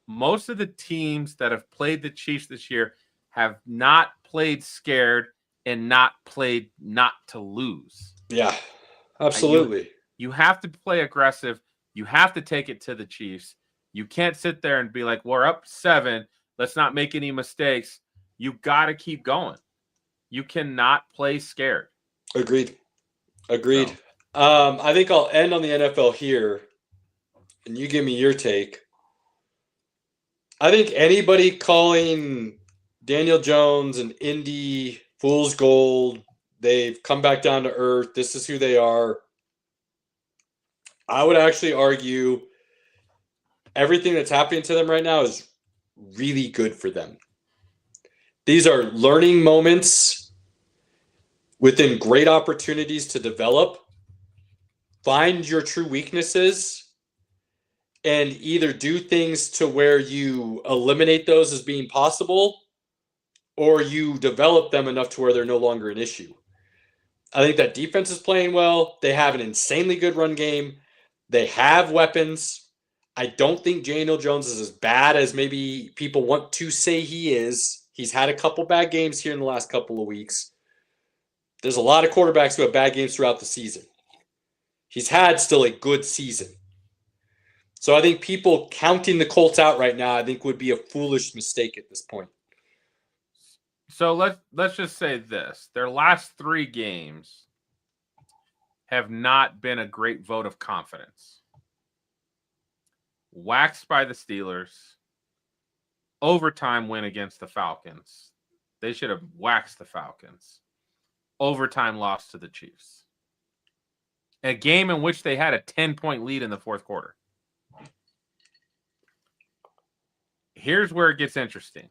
most of the teams that have played the Chiefs this year have not played scared and not played not to lose. Yeah, absolutely. You have to play aggressive. You have to take it to the Chiefs. You can't sit there and be like, we're up 7. Let's not make any mistakes. You got to keep going. You cannot play scared. Agreed. I think I'll end on the NFL here, and you give me your take. I think anybody calling Daniel Jones and Indy fool's gold, they've come back down to earth, this is who they are. I would actually argue everything that's happening to them right now is really good for them. These are learning moments within great opportunities to develop, find your true weaknesses, and either do things to where you eliminate those as being possible or you develop them enough to where they're no longer an issue. I think that defense is playing well. They have an insanely good run game. They have weapons. I don't think Daniel Jones is as bad as maybe people want to say he is. He's had a couple bad games here in the last couple of weeks. There's a lot of quarterbacks who have bad games throughout the season. He's had still a good season. So I think people counting the Colts out right now, I think would be a foolish mistake at this point. So let's just say this. Their last 3 games have not been a great vote of confidence. Waxed by the Steelers. Overtime win against the Falcons. They should have waxed the Falcons. Overtime loss to the Chiefs. A game in which they had a 10-point lead in the fourth quarter. Here's where it gets interesting.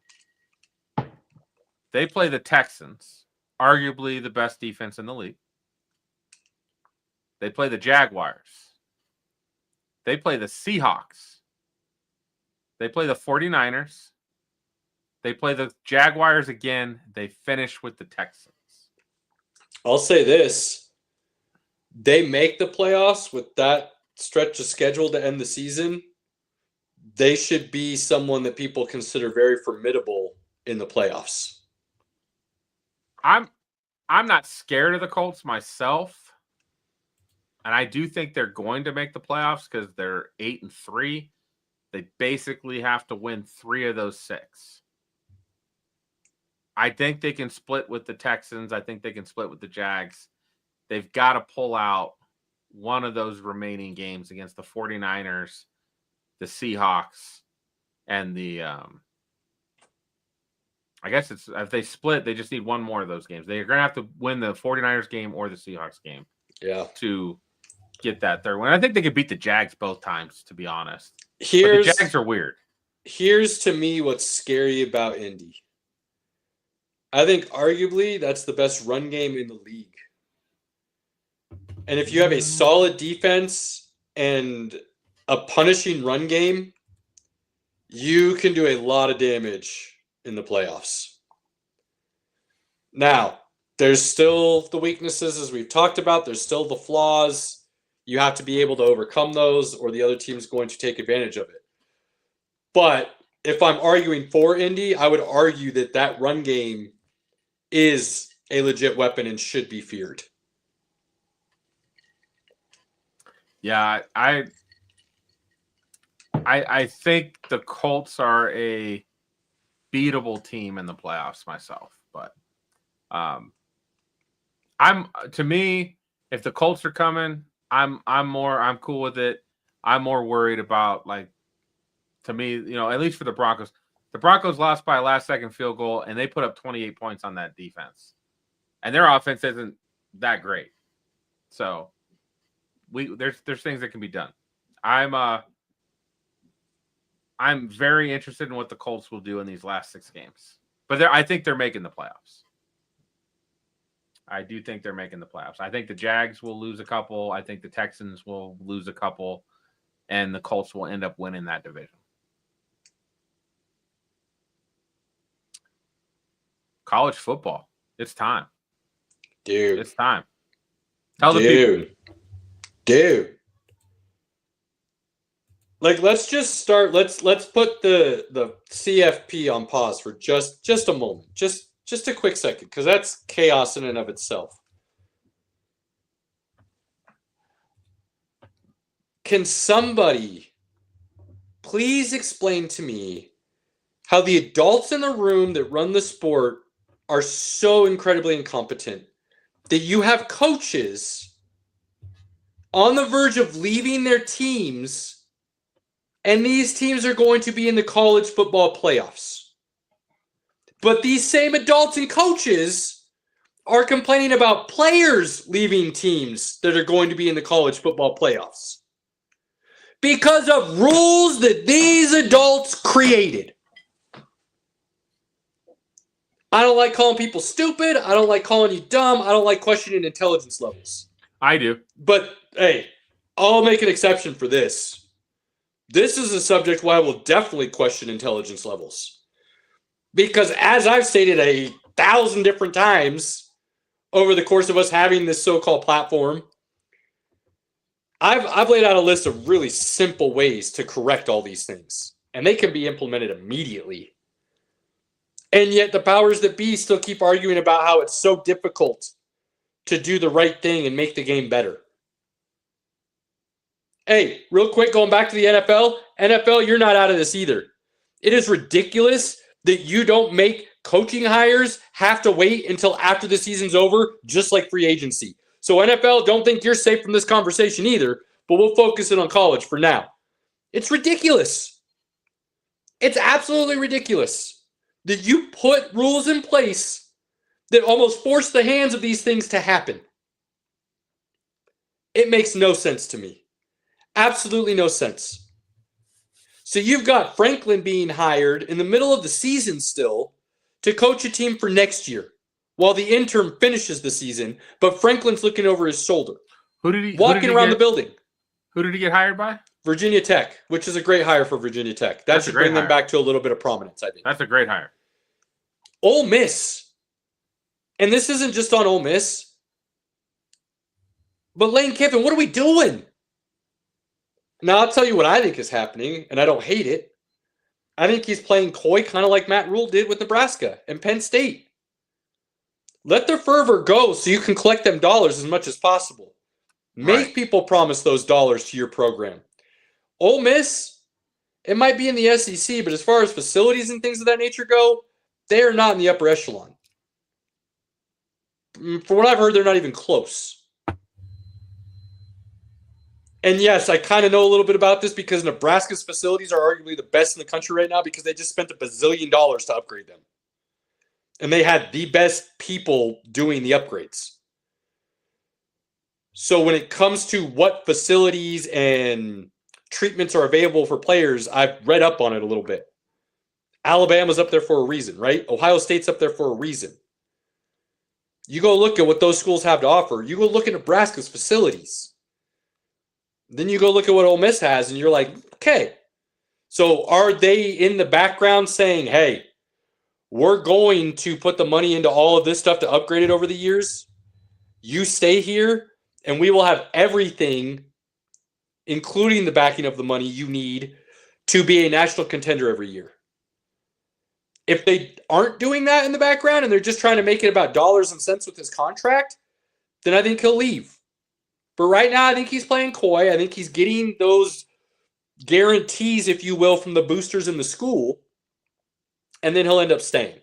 They play the Texans, arguably the best defense in the league. They play the Jaguars. They play the Seahawks. They play the 49ers. They play the Jaguars again. They finish with the Texans. I'll say this. They make the playoffs with that stretch of schedule to end the season. They should be someone that people consider very formidable in the playoffs. I'm not scared of the Colts myself. And I do think they're going to make the playoffs because they're 8-3. They basically have to win 3 of those 6. I think they can split with the Texans. I think they can split with the Jags. They've got to pull out one of those remaining games against the 49ers, the Seahawks, and the I guess it's if they split, they just need one more of those games. They're going to have to win the 49ers game or the Seahawks game to get that third one. I think they could beat the Jags both times, to be honest. But the Jags are weird. Here's to me what's scary about Indy. I think arguably that's the best run game in the league. And if you have a solid defense and a punishing run game, you can do a lot of damage in the playoffs. Now, there's still the weaknesses as we've talked about. There's still the flaws. You have to be able to overcome those or the other team's going to take advantage of it. But if I'm arguing for Indy, I would argue that that run game is a legit weapon and should be feared. Yeah, I think the Colts are a beatable team in the playoffs myself, but to me, if the Colts are coming, I'm cool with it. I'm more worried about, like, to me, at least for the Broncos. The Broncos lost by a last-second field goal, and they put up 28 points on that defense. And their offense isn't that great. So there's things that can be done. I'm very interested in what the Colts will do in these last 6 games. But I think they're making the playoffs. I do think they're making the playoffs. I think the Jags will lose a couple. I think the Texans will lose a couple. And the Colts will end up winning that division. College football. It's time. Dude. It's time. Tell the people. Dude. Like, let's just start. Let's put the CFP on pause for just a moment. Just a quick second, because that's chaos in and of itself. Can somebody please explain to me how the adults in the room that run the sport are so incredibly incompetent that you have coaches on the verge of leaving their teams, and these teams are going to be in the college football playoffs? But these same adults and coaches are complaining about players leaving teams that are going to be in the college football playoffs because of rules that these adults created. I don't like calling people stupid. I don't like calling you dumb. I don't like questioning intelligence levels. I do. But, hey, I'll make an exception for this. This is a subject where I will definitely question intelligence levels. Because as I've stated 1,000 different times over the course of us having this so-called platform, I've laid out a list of really simple ways to correct all these things. And they can be implemented immediately. And yet the powers that be still keep arguing about how it's so difficult to do the right thing and make the game better. Hey, real quick, going back to the NFL. NFL, you're not out of this either. It is ridiculous that you don't make coaching hires have to wait until after the season's over, just like free agency. So NFL, don't think you're safe from this conversation either, but we'll focus it on college for now. It's ridiculous. It's absolutely ridiculous that you put rules in place that almost force the hands of these things to happen. It makes no sense to me. Absolutely no sense. So you've got Franklin being hired in the middle of the season still to coach a team for next year while the intern finishes the season, but Franklin's looking over his shoulder. Walking around the building. Who did he get hired by? Virginia Tech, which is a great hire for Virginia Tech. That should bring them back to a little bit of prominence, I think. That's a great hire. Ole Miss. And this isn't just on Ole Miss. But Lane Kiffin, what are we doing? Now, I'll tell you what I think is happening, and I don't hate it. I think he's playing coy, kind of like Matt Rule did with Nebraska and Penn State. Let the fervor go so you can collect them dollars as much as possible. Make people promise those dollars to your program. Ole Miss, it might be in the SEC, but as far as facilities and things of that nature go, they are not in the upper echelon. From what I've heard, they're not even close. And yes, I kind of know a little bit about this because Nebraska's facilities are arguably the best in the country right now because they just spent $1 bazillion to upgrade them. And they had the best people doing the upgrades. So when it comes to what facilities and treatments are available for players, I've read up on it a little bit. Alabama's up there for a reason, right? Ohio State's up there for a reason. You go look at what those schools have to offer. You go look at Nebraska's facilities. Then you go look at what Ole Miss has, and you're like, okay. So are they in the background saying, hey, we're going to put the money into all of this stuff to upgrade it over the years? You stay here, and we will have everything, including the backing of the money you need to be a national contender every year. If they aren't doing that in the background and they're just trying to make it about dollars and cents with his contract, then I think he'll leave. But right now, I think he's playing coy. I think he's getting those guarantees, if you will, from the boosters in the school, and then he'll end up staying.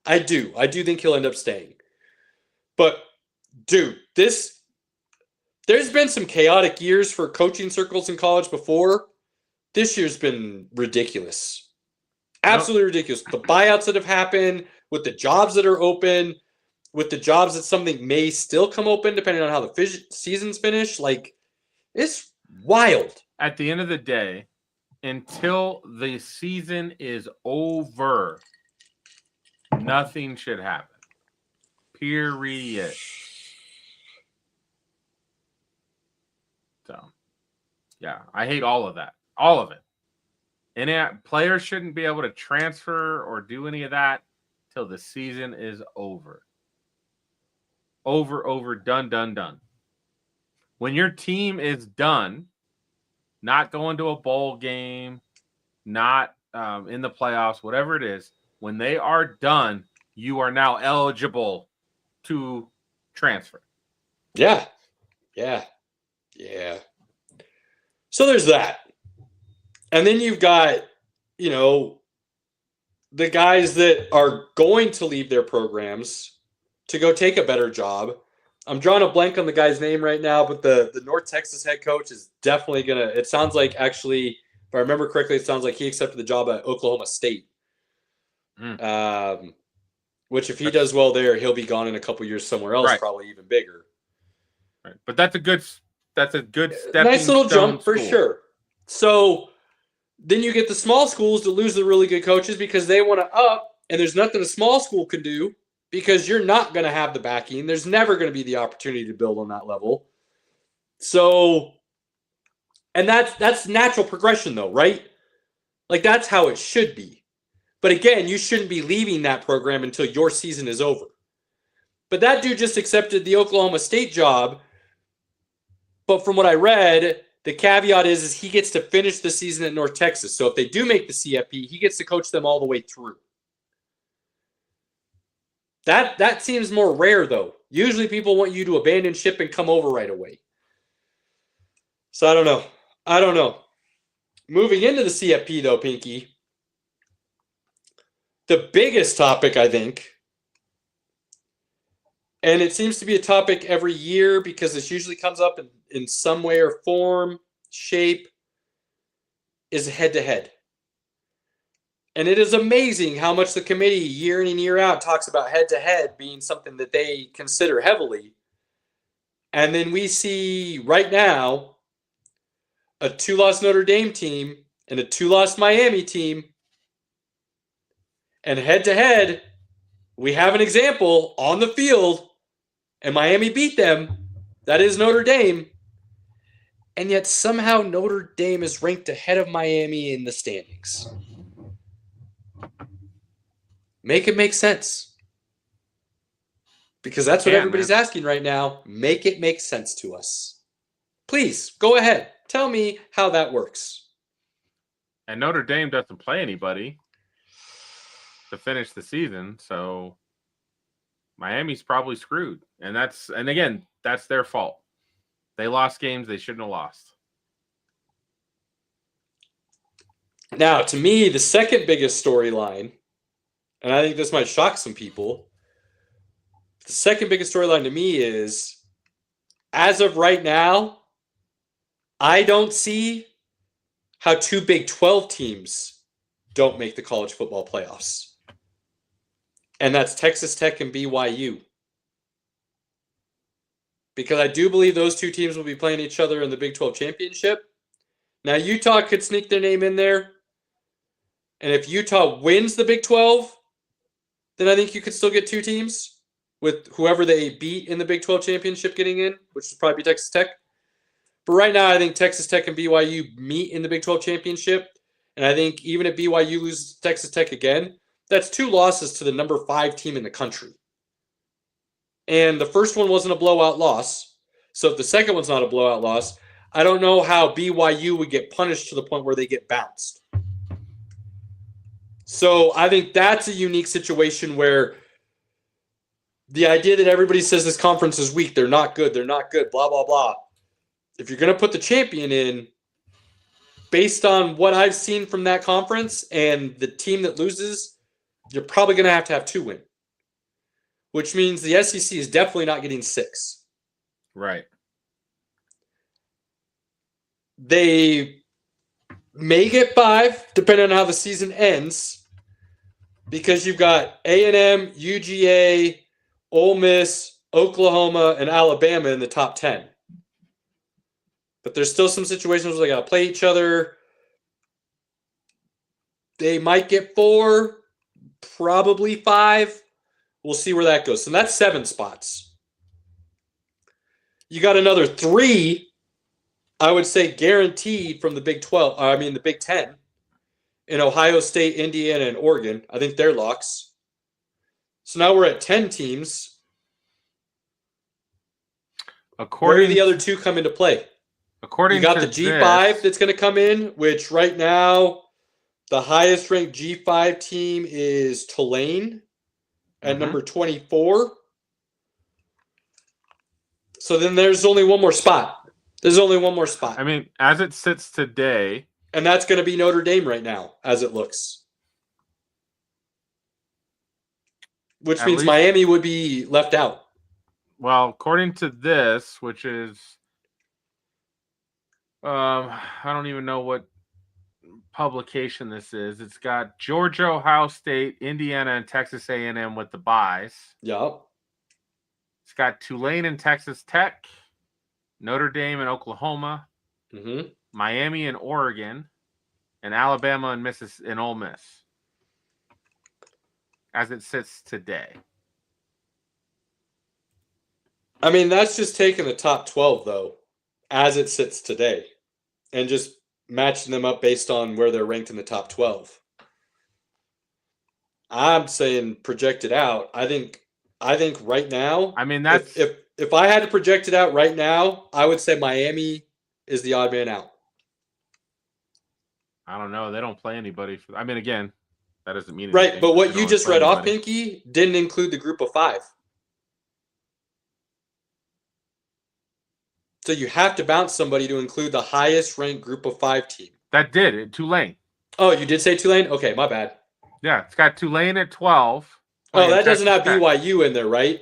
I do think he'll end up staying. But, dude, there's been some chaotic years for coaching circles in college before. This year's been ridiculous. Absolutely ridiculous. The buyouts that have happened, with the jobs that are open, with the jobs that something may still come open depending on how the season's finish. Like, it's wild. At the end of the day, until the season is over, nothing should happen. Period. So, yeah, I hate all of that. All of it. And players shouldn't be able to transfer or do any of that till the season is over. Over, done. When your team is done, not going to a bowl game, not in the playoffs, whatever it is, when they are done, you are now eligible to transfer. Yeah. So there's that. And then you've got, the guys that are going to leave their programs to go take a better job. I'm drawing a blank on the guy's name right now, but the North Texas head coach is definitely going to – it sounds like actually, if I remember correctly, it sounds like he accepted the job at Oklahoma State. Which if he does well there, he'll be gone in a couple years somewhere else, probably even bigger. Right. But that's a good stepping nice little jump for school. Sure. So then you get the small schools to lose the really good coaches because they want to up, and there's nothing a small school can do because you're not going to have the backing. There's never going to be the opportunity to build on that level. So, and that's natural progression though, right? Like that's how it should be. But again, you shouldn't be leaving that program until your season is over. But that dude just accepted the Oklahoma State job. But from what I read, the caveat is he gets to finish the season at North Texas. So if they do make the CFP, he gets to coach them all the way through. That seems more rare, though. Usually people want you to abandon ship and come over right away. So I don't know. Moving into the CFP, though, Pinky, the biggest topic, I think, and it seems to be a topic every year because this usually comes up in some way or form, shape, is head-to-head. And it is amazing how much the committee year in and year out talks about head-to-head being something that they consider heavily. And then we see right now a 2-loss Notre Dame team and a 2-loss Miami team. And head-to-head, we have an example on the field, and Miami beat them. That is Notre Dame. And yet somehow Notre Dame is ranked ahead of Miami in the standings. Make it make sense. Because that's what everybody's asking right now. Make it make sense to us. Please, go ahead. Tell me how that works. And Notre Dame doesn't play anybody to finish the season, so Miami's probably screwed. And again, that's their fault. They lost games they shouldn't have lost. Now, to me, the second biggest storyline, and I think this might shock some people, the second biggest storyline to me is, as of right now, I don't see how two Big 12 teams don't make the college football playoffs. And that's Texas Tech and BYU. Because I do believe those two teams will be playing each other in the Big 12 championship. Now, Utah could sneak their name in there. And if Utah wins the Big 12, then I think you could still get two teams with whoever they beat in the Big 12 championship getting in, which would probably be Texas Tech. But right now, I think Texas Tech and BYU meet in the Big 12 championship. And I think even if BYU loses to Texas Tech again, that's 2 losses to the number 5 team in the country. And the first one wasn't a blowout loss. So if the second one's not a blowout loss, I don't know how BYU would get punished to the point where they get bounced. So I think that's a unique situation where the idea that everybody says this conference is weak, they're not good, blah, blah, blah. If you're going to put the champion in, based on what I've seen from that conference and the team that loses, you're probably going to have 2 win. Which means the SEC is definitely not getting 6. Right. They may get 5, depending on how the season ends, because you've got A&M, UGA, Ole Miss, Oklahoma, and Alabama in the top 10. But there's still some situations where they got to play each other. They might get 4, probably 5. We'll see where that goes. So that's 7 spots. You got another 3, I would say, guaranteed from the Big 12. The Big 10 in Ohio State, Indiana, and Oregon. I think they're locks. So now we're at 10 teams. Where do the other 2 come into play? According you got to the G5 that's going to come in, which right now the highest ranked G5 team is Tulane at number 24. So then there's only one more spot. I mean, as it sits today. And that's going to be Notre Dame right now, as it looks. Which means Miami would be left out. Well, according to this, which is, I don't even know what publication this is. It's got Georgia, Ohio State, Indiana, and Texas A&M with the buys. Yep. It's got Tulane and Texas Tech, Notre Dame and Oklahoma, Miami and Oregon, and Alabama and Ole Miss. As it sits today. I mean, that's just taking the top 12, though, as it sits today, and just matching them up based on where they're ranked in the top 12. I'm saying projected out. I think right now. I mean, that's if I had to project it out right now, I would say Miami is the odd man out. I don't know. They don't play anybody. Again, that doesn't mean right. anything. But what you just read off, Pinky, didn't include the group of 5. So you have to bounce somebody to include the highest ranked group of 5 team. That did. Tulane. Oh, you did say Tulane? Okay, my bad. Yeah, it's got Tulane at 12. Oh, that doesn't have BYU in there, right?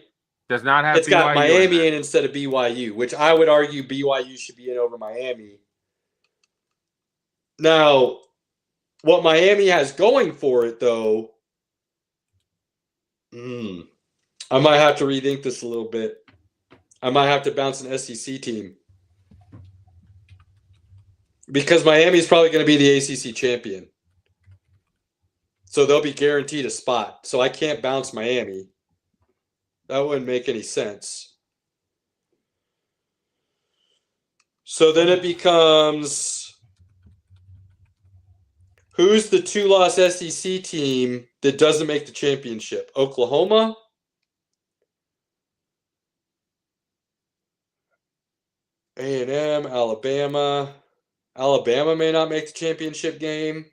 Does not have BYU. It's got Miami in instead of BYU, which I would argue BYU should be in over Miami. Now, what Miami has going for it, though, I might have to rethink this a little bit. I might have to bounce an SEC team. Because Miami's probably going to be the ACC champion. So they'll be guaranteed a spot. So I can't bounce Miami. That wouldn't make any sense. So then it becomes, who's the 2-loss SEC team that doesn't make the championship? Oklahoma? A&M, Alabama. Alabama may not make the championship game.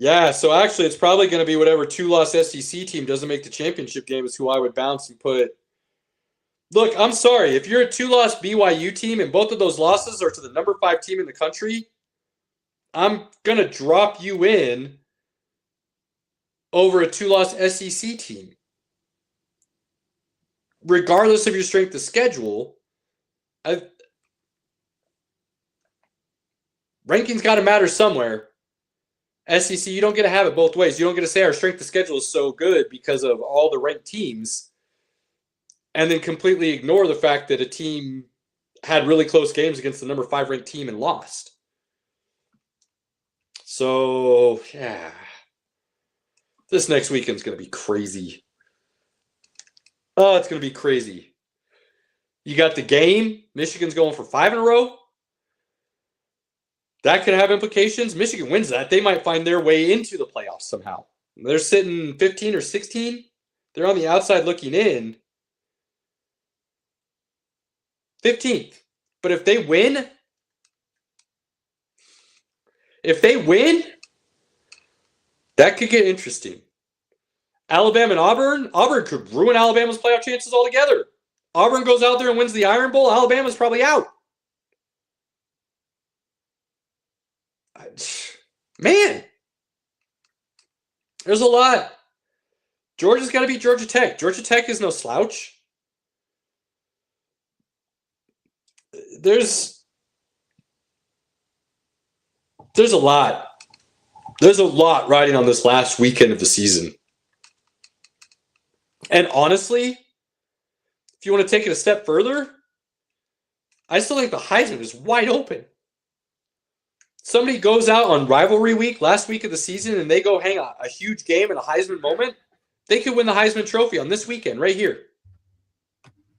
Yeah, so actually it's probably going to be whatever 2-loss SEC team doesn't make the championship game is who I would bounce and put. Look, I'm sorry. If you're a 2-loss BYU team and both of those losses are to the number 5 team in the country, I'm going to drop you in over a 2-loss SEC team. Regardless of your strength of schedule, ranking's got to matter somewhere. SEC, you don't get to have it both ways. You don't get to say our strength of schedule is so good because of all the ranked teams and then completely ignore the fact that a team had really close games against the number 5 ranked team and lost. So, yeah. This next weekend's going to be crazy. Oh, it's going to be crazy. You got the game. Michigan's going for 5 in a row. That could have implications. Michigan wins that. They might find their way into the playoffs somehow. They're sitting 15 or 16. They're on the outside looking in. 15th. But if they win, that could get interesting. Alabama and Auburn could ruin Alabama's playoff chances altogether. Auburn goes out there and wins the Iron Bowl. Alabama's probably out. Man, there's a lot. Georgia's got to beat Georgia Tech. Georgia Tech is no slouch. There's a lot. There's a lot riding on this last weekend of the season. And honestly, if you want to take it a step further, I still think the Heisman is wide open. Somebody goes out on rivalry week, last week of the season, and they go hang a huge game in a Heisman moment, they could win the Heisman Trophy on this weekend right here.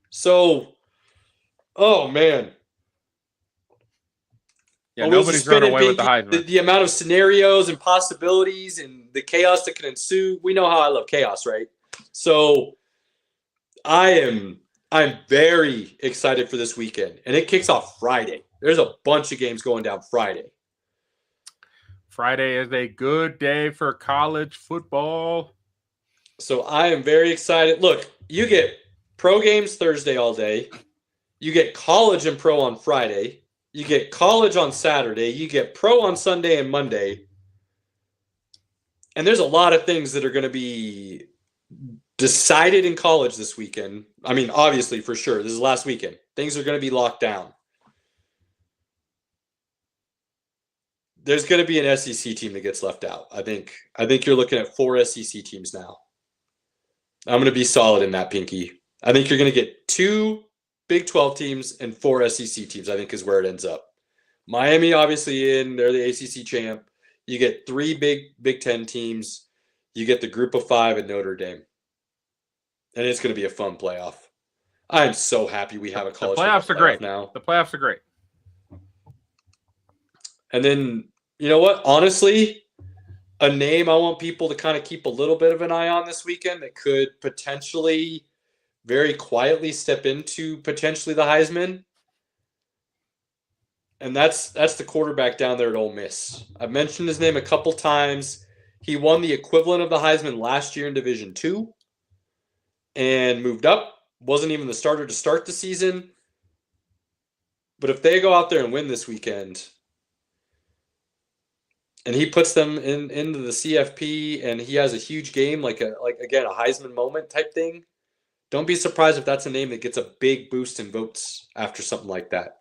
So, oh, man. Yeah, nobody's run away with the Heisman. The amount of scenarios and possibilities and the chaos that can ensue. We know how I love chaos, right? So, I'm very excited for this weekend. And it kicks off Friday. There's a bunch of games going down Friday. Friday is a good day for college football. So I am very excited. Look, you get pro games Thursday all day. You get college and pro on Friday. You get college on Saturday. You get pro on Sunday and Monday. And there's a lot of things that are going to be decided in college this weekend. I mean, obviously, for sure. This is last weekend. Things are going to be locked down. There's going to be an SEC team that gets left out. I think you're looking at 4 SEC teams now. I'm going to be solid in that, Pinky. I think you're going to get 2 Big 12 teams and 4 SEC teams, I think is where it ends up. Miami, obviously, they're the ACC champ. You get 3 Big 10 teams. You get the group of 5 at Notre Dame. And it's going to be a fun playoff. I'm so happy we have a college playoffs are great now. The playoffs are great. And then, you know what? Honestly, a name I want people to kind of keep a little bit of an eye on this weekend that could potentially very quietly step into potentially the Heisman. And that's the quarterback down there at Ole Miss. I've mentioned his name a couple times. He won the equivalent of the Heisman last year in Division II and moved up. Wasn't even the starter to start the season. But if they go out there and win this weekend, and he puts them into the CFP, and he has a huge game, like again, a Heisman moment type thing, don't be surprised if that's a name that gets a big boost in votes after something like that.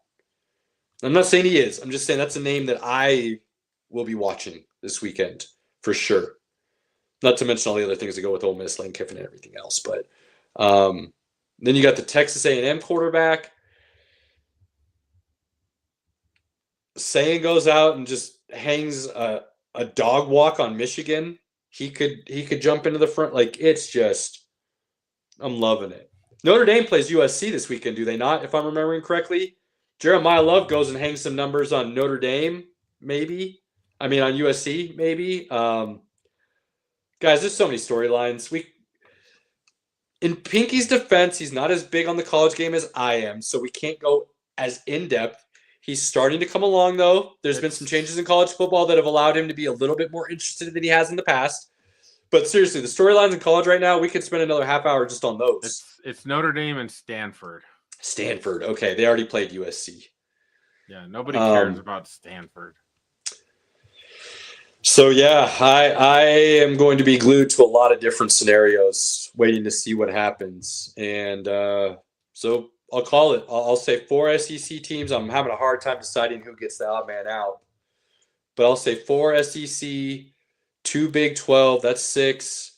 I'm not saying he is. I'm just saying that's a name that I will be watching this weekend for sure. Not to mention all the other things that go with Ole Miss, Lane Kiffin, and everything else. But then you got the Texas A&M quarterback. Sayan goes out and just hangs a dog walk on Michigan. He could jump into the front. Like, it's just, I'm loving it. Notre Dame plays USC this weekend, do they not? If I'm remembering correctly. Jeremiah Love goes and hangs some numbers on Notre Dame, maybe. I mean, on USC, maybe. Guys, there's so many storylines. In Pinky's defense, he's not as big on the college game as I am, so we can't go as in-depth. He's starting to come along, though. There's been some changes in college football that have allowed him to be a little bit more interested than he has in the past. But seriously, the storylines in college right now, we could spend another half hour just on those. It's Notre Dame and Stanford. Stanford. Okay, they already played USC. Yeah, nobody cares about Stanford. So, yeah, I am going to be glued to a lot of different scenarios, waiting to see what happens. And so I'll call it. I'll say 4 SEC teams. I'm having a hard time deciding who gets the odd man out. But I'll say 4 SEC, 2 Big 12. That's 6.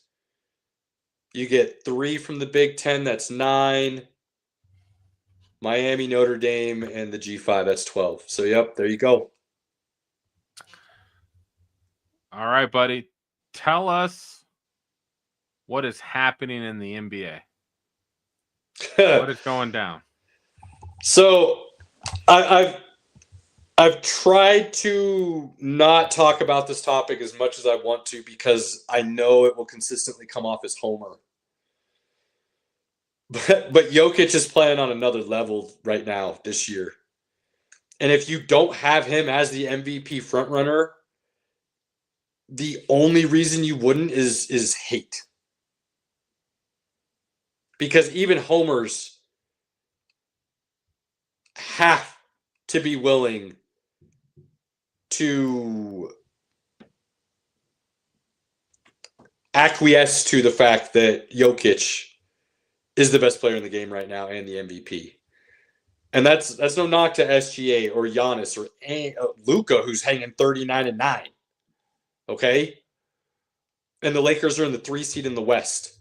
You get 3 from the Big 10. That's 9. Miami, Notre Dame, and the G5. That's 12. So, yep, there you go. All right, buddy. Tell us what is happening in the NBA. What is going down? So, I've tried to not talk about this topic as much as I want to because I know it will consistently come off as homer. But Jokic is playing on another level right now this year. And if you don't have him as the MVP frontrunner, the only reason you wouldn't is hate. Because even homers have to be willing to acquiesce to the fact that Jokic is the best player in the game right now and the MVP. And that's no knock to SGA or Giannis or Luka, who's hanging 39-9. Okay? And the Lakers are in the 3 seed in the West.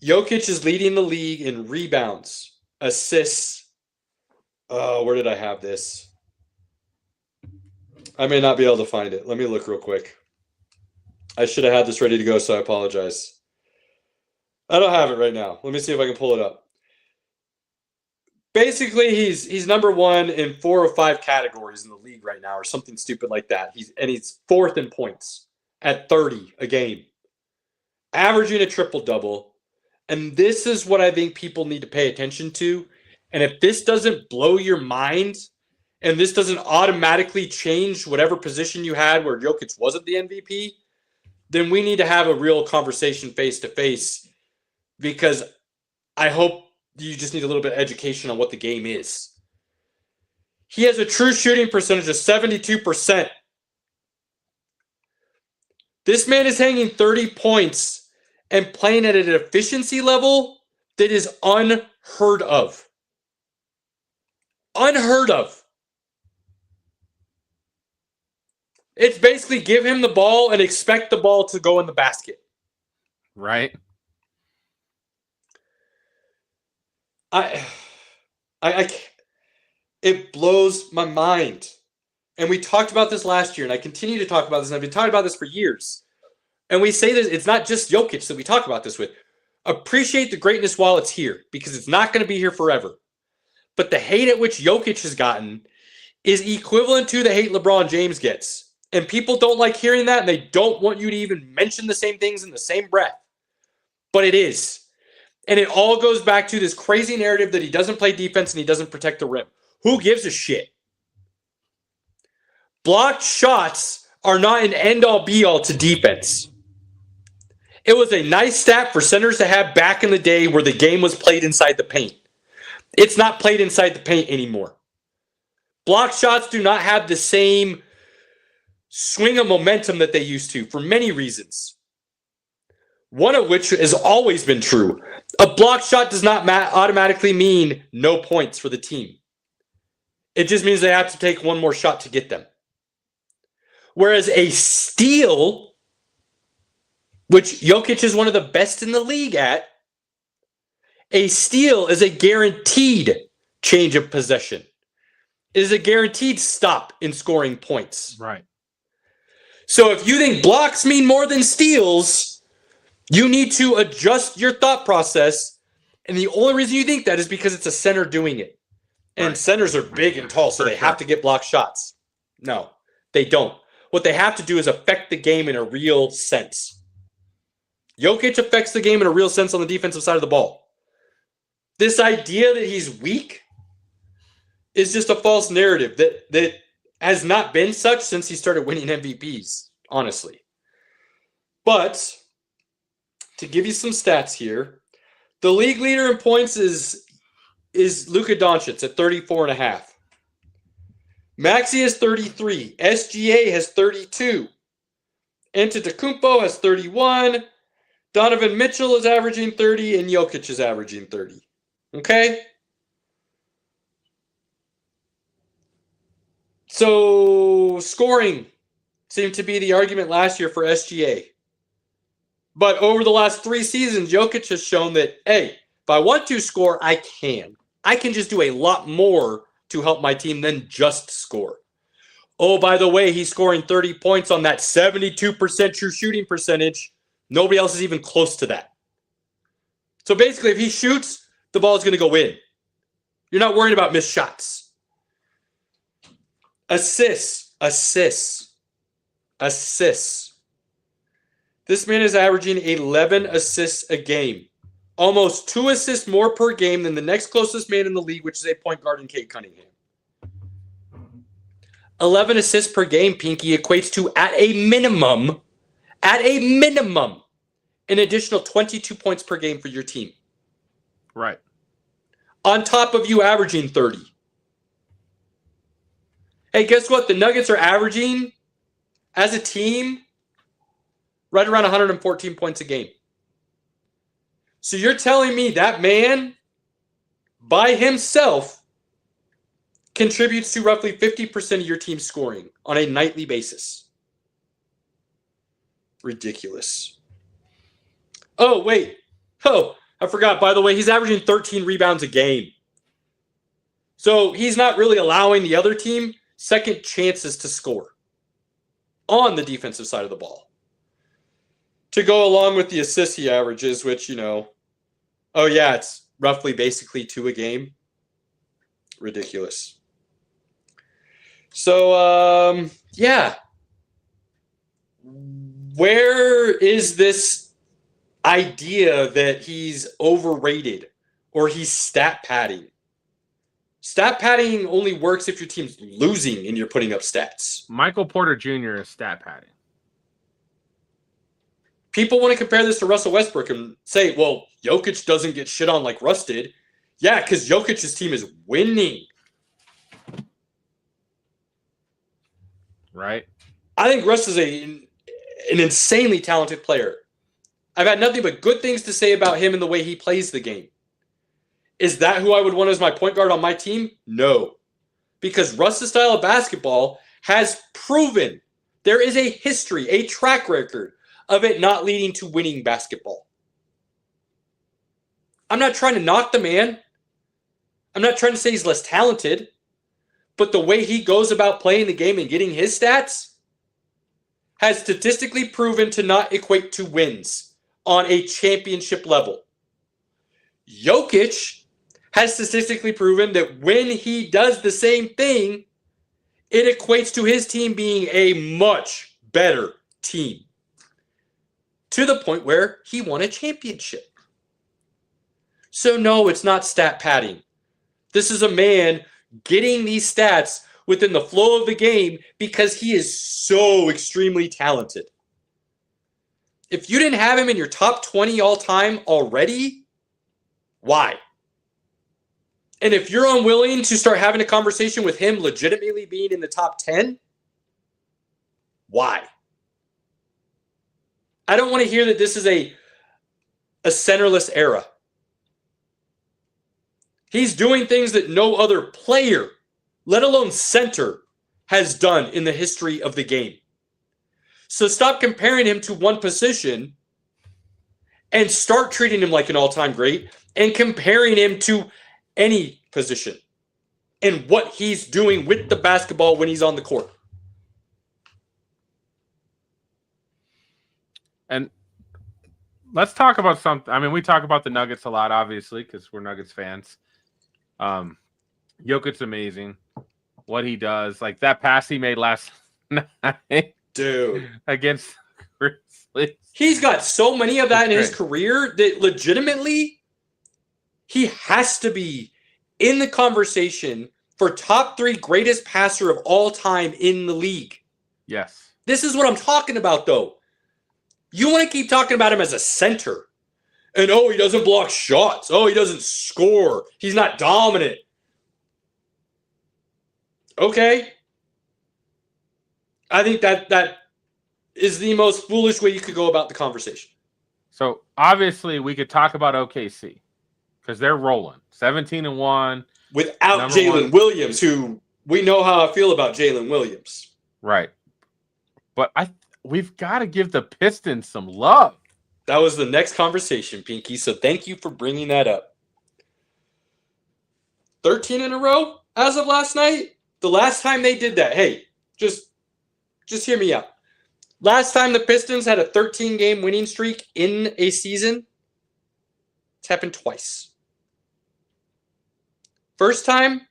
Jokic is leading the league in rebounds, assists. Oh, where did I have this? I may not be able to find it. Let me look real quick. I should have had this ready to go, so I apologize. I don't have it right now. Let me see if I can pull it up. Basically, he's number 1 in 4 or 5 categories in the league right now, or something stupid like that. He's 4th in points at 30 a game, averaging a triple-double. And this is what I think people need to pay attention to. And if this doesn't blow your mind, and this doesn't automatically change whatever position you had where Jokic wasn't the MVP, then we need to have a real conversation face-to-face, because I hope you just need a little bit of education on what the game is. He has a true shooting percentage of 72%. This man is hanging 30 points and playing at an efficiency level that is unheard of. Unheard of. It's basically give him the ball and expect the ball to go in the basket. Right. It blows my mind. And we talked about this last year, and I continue to talk about this, and I've been talking about this for years. And we say this, it's not just Jokic that we talk about this with. Appreciate the greatness while it's here, because it's not going to be here forever. But the hate at which Jokic has gotten is equivalent to the hate LeBron James gets. And people don't like hearing that, and they don't want you to even mention the same things in the same breath. But it is. And it all goes back to this crazy narrative that he doesn't play defense and he doesn't protect the rim. Who gives a shit? Blocked shots are not an end-all be-all to defense. It was a nice stat for centers to have back in the day where the game was played inside the paint. It's not played inside the paint anymore. Blocked shots do not have the same swing of momentum that they used to for many reasons. One of which has always been true. A blocked shot does not automatically mean no points for the team. It just means they have to take one more shot to get them. Whereas a steal, which Jokic is one of the best in the league at, a steal is a guaranteed change of possession. It is a guaranteed stop in scoring points. Right. So if you think blocks mean more than steals, you need to adjust your thought process. And the only reason you think that is because it's a center doing it. And Right. Centers are big and tall, so they have to get blocked shots. No, they don't. What they have to do is affect the game in a real sense. Jokic affects the game in a real sense on the defensive side of the ball. This idea that he's weak is just a false narrative that has not been such since he started winning MVPs, honestly. But to give you some stats here, the league leader in points is Luka Doncic at 34.5. Maxey has 33. SGA has 32. Antetokounmpo has 31. Donovan Mitchell is averaging 30, and Jokic is averaging 30. Okay? So, scoring seemed to be the argument last year for SGA. But over the last 3 seasons, Jokic has shown that, hey, if I want to score, I can. I can just do a lot more to help my team than just score. Oh, by the way, he's scoring 30 points on that 72% true shooting percentage. Nobody else is even close to that. So basically, if he shoots, the ball is going to go in. You're not worried about missed shots. Assists. This man is averaging 11 assists a game. Almost 2 assists more per game than the next closest man in the league, which is a point guard in Cade Cunningham. 11 assists per game, Pinky, equates to, at a minimum, an additional 22 points per game for your team. Right. On top of you averaging 30. Hey, guess what? The Nuggets are averaging, as a team, right around 114 points a game. So you're telling me that man, by himself, contributes to roughly 50% of your team's scoring on a nightly basis. Ridiculous. Oh, wait. Oh, I forgot. By the way, he's averaging 13 rebounds a game. So he's not really allowing the other team second chances to score on the defensive side of the ball. To go along with the assists he averages, which, it's roughly basically 2 a game. Ridiculous. So, where is this idea that he's overrated or he's stat padding? Stat padding only works if your team's losing and you're putting up stats. Michael Porter Jr. is stat padding. People want to compare this to Russell Westbrook and say, well, Jokic doesn't get shit on like Russ did. Yeah, because Jokic's team is winning. Right. I think Russ is an insanely talented player. I've had nothing but good things to say about him and the way he plays the game. Is that who I would want as my point guard on my team? No. Because Russ's style of basketball has proven there is a history, a track record of it not leading to winning basketball. I'm not trying to knock the man. I'm not trying to say he's less talented. But the way he goes about playing the game and getting his stats has statistically proven to not equate to wins on a championship level. Jokic has statistically proven that when he does the same thing, it equates to his team being a much better team. To the point where he won a championship. So no, it's not stat padding. This is a man getting these stats within the flow of the game because he is so extremely talented. If you didn't have him in your top 20 all time already, why? And if you're unwilling to start having a conversation with him legitimately being in the top 10, why? I don't want to hear that this is a centerless era. He's doing things that no other player, let alone center, has done in the history of the game. So stop comparing him to one position and start treating him like an all-time great and comparing him to any position and what he's doing with the basketball when he's on the court. And let's talk about something. I mean, we talk about the Nuggets a lot, obviously, because we're Nuggets fans. Jokic's amazing. What he does, like that pass he made last night, dude, against Grizzlies. He's got so many of that in his career that legitimately he has to be in the conversation for top 3 greatest passer of all time in the league. Yes. This is what I'm talking about, though. You want to keep talking about him as a center. And, oh, he doesn't block shots. Oh, he doesn't score. He's not dominant. Okay. I think that is the most foolish way you could go about the conversation. So, obviously, we could talk about OKC because they're rolling. 17-1. Without Jalen Williams, who we know how I feel about Jalen Williams. Right. But we've got to give the Pistons some love. That was the next conversation, Pinky, so thank you for bringing that up. 13 in a row as of last night? The last time they did that, hey, just hear me out. Last time the Pistons had a 13-game winning streak in a season, it's happened twice. First time,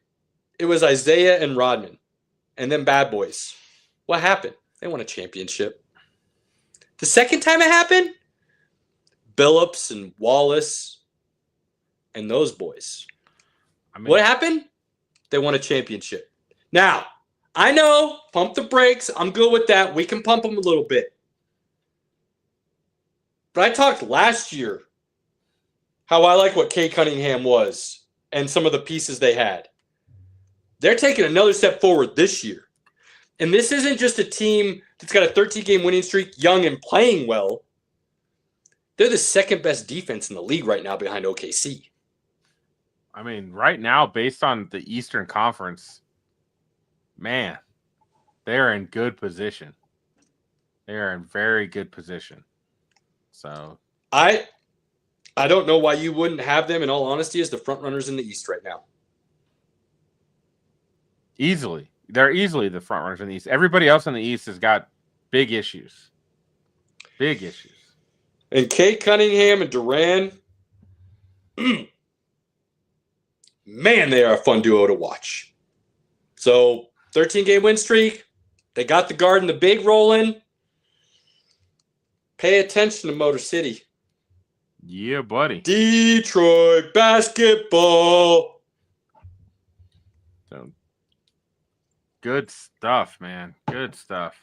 it was Isaiah and Rodman, and then Bad Boys. What happened? They won a championship. The second time it happened, Billups and Wallace and those boys. What happened? They won a championship. Now, I know, pump the brakes. I'm good with that. We can pump them a little bit. But I talked last year how I like what Kay Cunningham was and some of the pieces they had. They're taking another step forward this year. And this isn't just a team that's got a 13-game winning streak, young and playing well. They're the second best defense in the league right now behind OKC. I mean, right now, based on the Eastern Conference, man, they're in good position. They are in very good position. So I don't know why you wouldn't have them, in all honesty, as the front runners in the East right now. Easily. They're easily the front runners in the East. Everybody else in the East has got big issues. Big issues. And Kay Cunningham and Duran, man, they are a fun duo to watch. So, 13-game win streak. They got the guard and the big rolling. Pay attention to Motor City. Yeah, buddy. Detroit basketball. So, good stuff, man. Good stuff.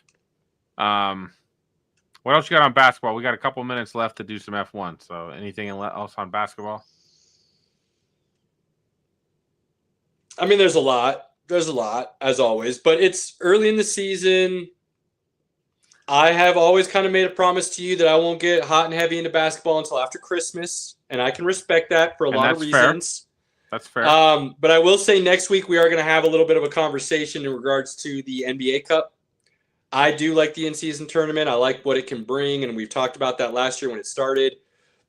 What else you got on basketball? We got a couple minutes left to do some F1. So, anything else on basketball? I mean, there's a lot. There's a lot, as always. But it's early in the season. I have always kind of made a promise to you that I won't get hot and heavy into basketball until after Christmas. And I can respect that for a lot of reasons. That's fair. But I will say next week we are going to have a little bit of a conversation in regards to the NBA Cup. I do like the in-season tournament. I like what it can bring, and we've talked about that last year when it started.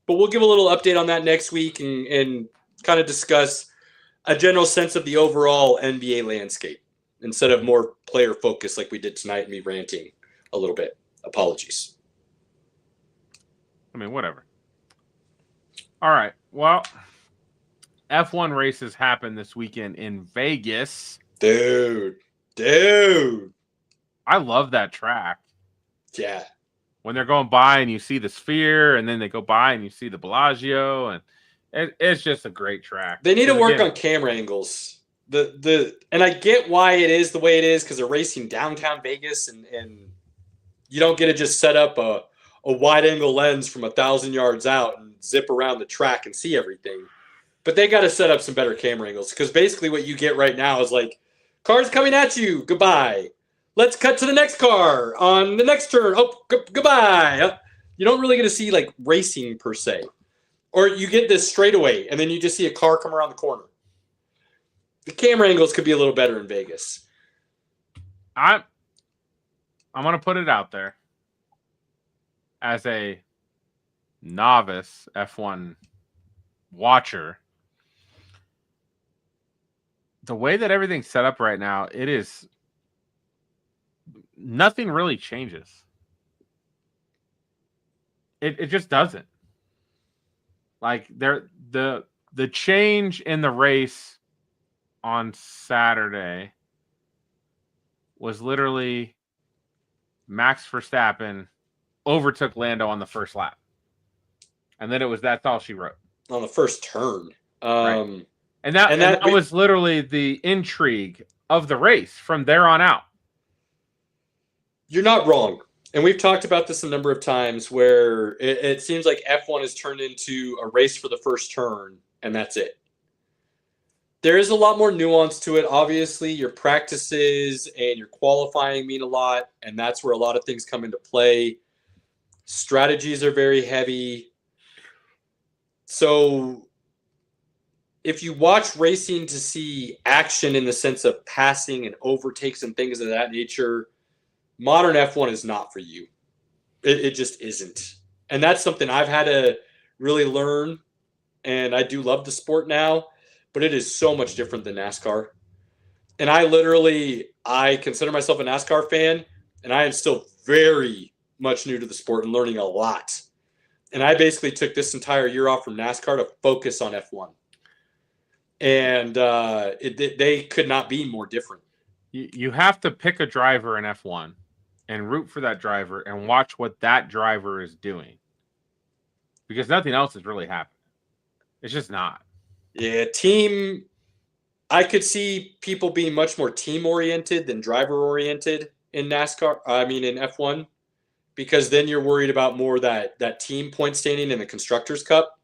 But we'll give a little update on that next week and kind of discuss a general sense of the overall NBA landscape instead of more player focus like we did tonight, me ranting a little bit. Apologies. I mean, whatever. All right. Well, F1 races happen this weekend in Vegas. Dude. I love that track. Yeah. When they're going by and you see the Sphere, and then they go by and you see the Bellagio, and it's just a great track. They need to work on camera angles. And I get why it is the way it is because they're racing downtown Vegas, and you don't get to just set up a wide angle lens from 1,000 yards out and zip around the track and see everything. But they got to set up some better camera angles because basically what you get right now is like cars coming at you. Goodbye. Let's cut to the next car on the next turn. Oh, goodbye. You don't really get to see like racing per se. Or you get this straightaway and then you just see a car come around the corner. The camera angles could be a little better in Vegas. I'm going to put it out there as a novice F1 watcher. The way that everything's set up right now, it is nothing really changes. It just doesn't. Like the change in the race on Saturday was literally Max Verstappen overtook Lando on the first lap. And then that's all she wrote. On the first turn. Right. And that was literally the intrigue of the race from there on out. You're not wrong. And we've talked about this a number of times where it seems like F1 has turned into a race for the first turn, and that's it. There is a lot more nuance to it. Obviously, your practices and your qualifying mean a lot, and that's where a lot of things come into play. Strategies are very heavy. So if you watch racing to see action in the sense of passing and overtakes and things of that nature, modern F1 is not for you. It just isn't. And that's something I've had to really learn, and I do love the sport now, but it is so much different than NASCAR. And I consider myself a NASCAR fan, and I am still very much new to the sport and learning a lot. And I basically took this entire year off from NASCAR to focus on F1. And they could not be more different. You have to pick a driver in F1 and root for that driver and watch what that driver is doing. Because nothing else is really happening. It's just not. Yeah, I could see people being much more team-oriented than driver-oriented in NASCAR. I mean, in F1. Because then you're worried about more that team point standing in the Constructors' Cup.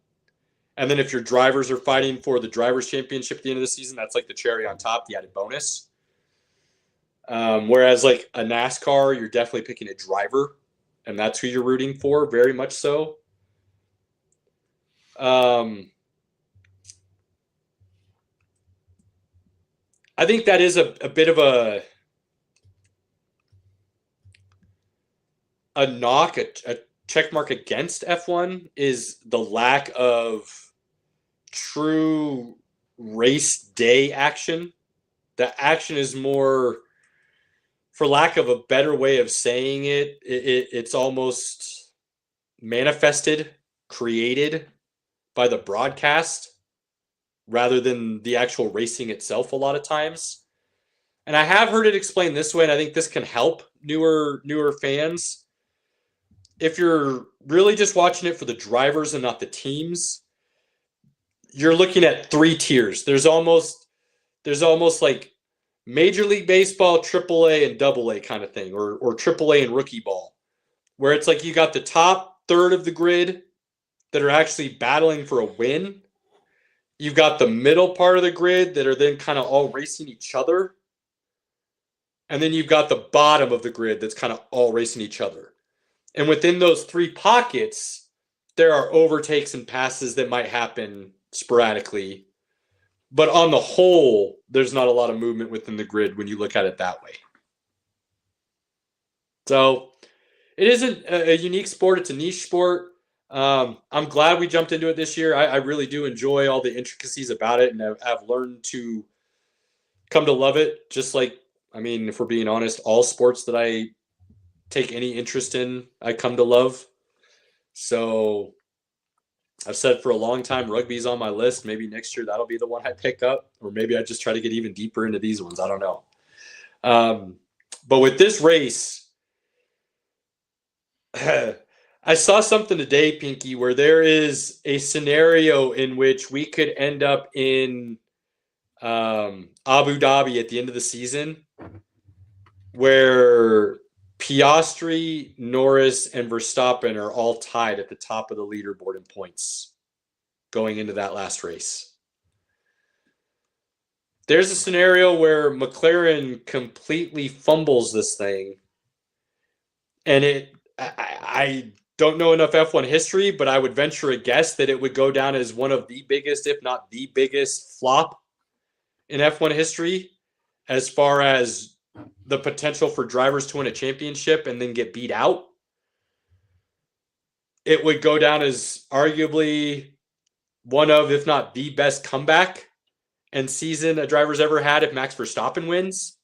And then if your drivers are fighting for the Drivers' Championship at the end of the season, that's like the cherry on top, the added bonus. Whereas like a NASCAR, you're definitely picking a driver, and that's who you're rooting for, very much so. I think that is a bit of a knock, a check mark against F1 is the lack of true race day action. The action is more, for lack of a better way of saying it, it's almost manifested, created by the broadcast rather than the actual racing itself a lot of times. And I have heard it explained this way, and I think this can help newer fans. If you're really just watching it for the drivers and not the teams, you're looking at 3 tiers. There's almost like Major League Baseball, AAA, and AA kind of thing, or AAA and rookie ball, where it's like you got the top third of the grid that are actually battling for a win. You've got the middle part of the grid that are then kind of all racing each other. And then you've got the bottom of the grid that's kind of all racing each other. And within those 3 pockets, there are overtakes and passes that might happen sporadically. But on the whole, there's not a lot of movement within the grid when you look at it that way. So it isn't a unique sport. It's a niche sport. I'm glad we jumped into it this year. I really do enjoy all the intricacies about it, and I've learned to come to love it. Just like, I mean, if we're being honest, all sports that I take any interest in, I come to love. So I've said for a long time, rugby's on my list. Maybe next year that'll be the one I pick up, or maybe I just try to get even deeper into these ones. I don't know. But with this race, I saw something today, Pinky, where there is a scenario in which we could end up in Abu Dhabi at the end of the season, where Piastri, Norris, and Verstappen are all tied at the top of the leaderboard in points going into that last race. There's a scenario where McLaren completely fumbles this thing, and I don't know enough F1 history, but I would venture a guess that it would go down as one of the biggest, if not the biggest, flop in F1 history as far as the potential for drivers to win a championship and then get beat out. It would go down as arguably one of, if not the best comeback and season a driver's ever had if Max Verstappen wins.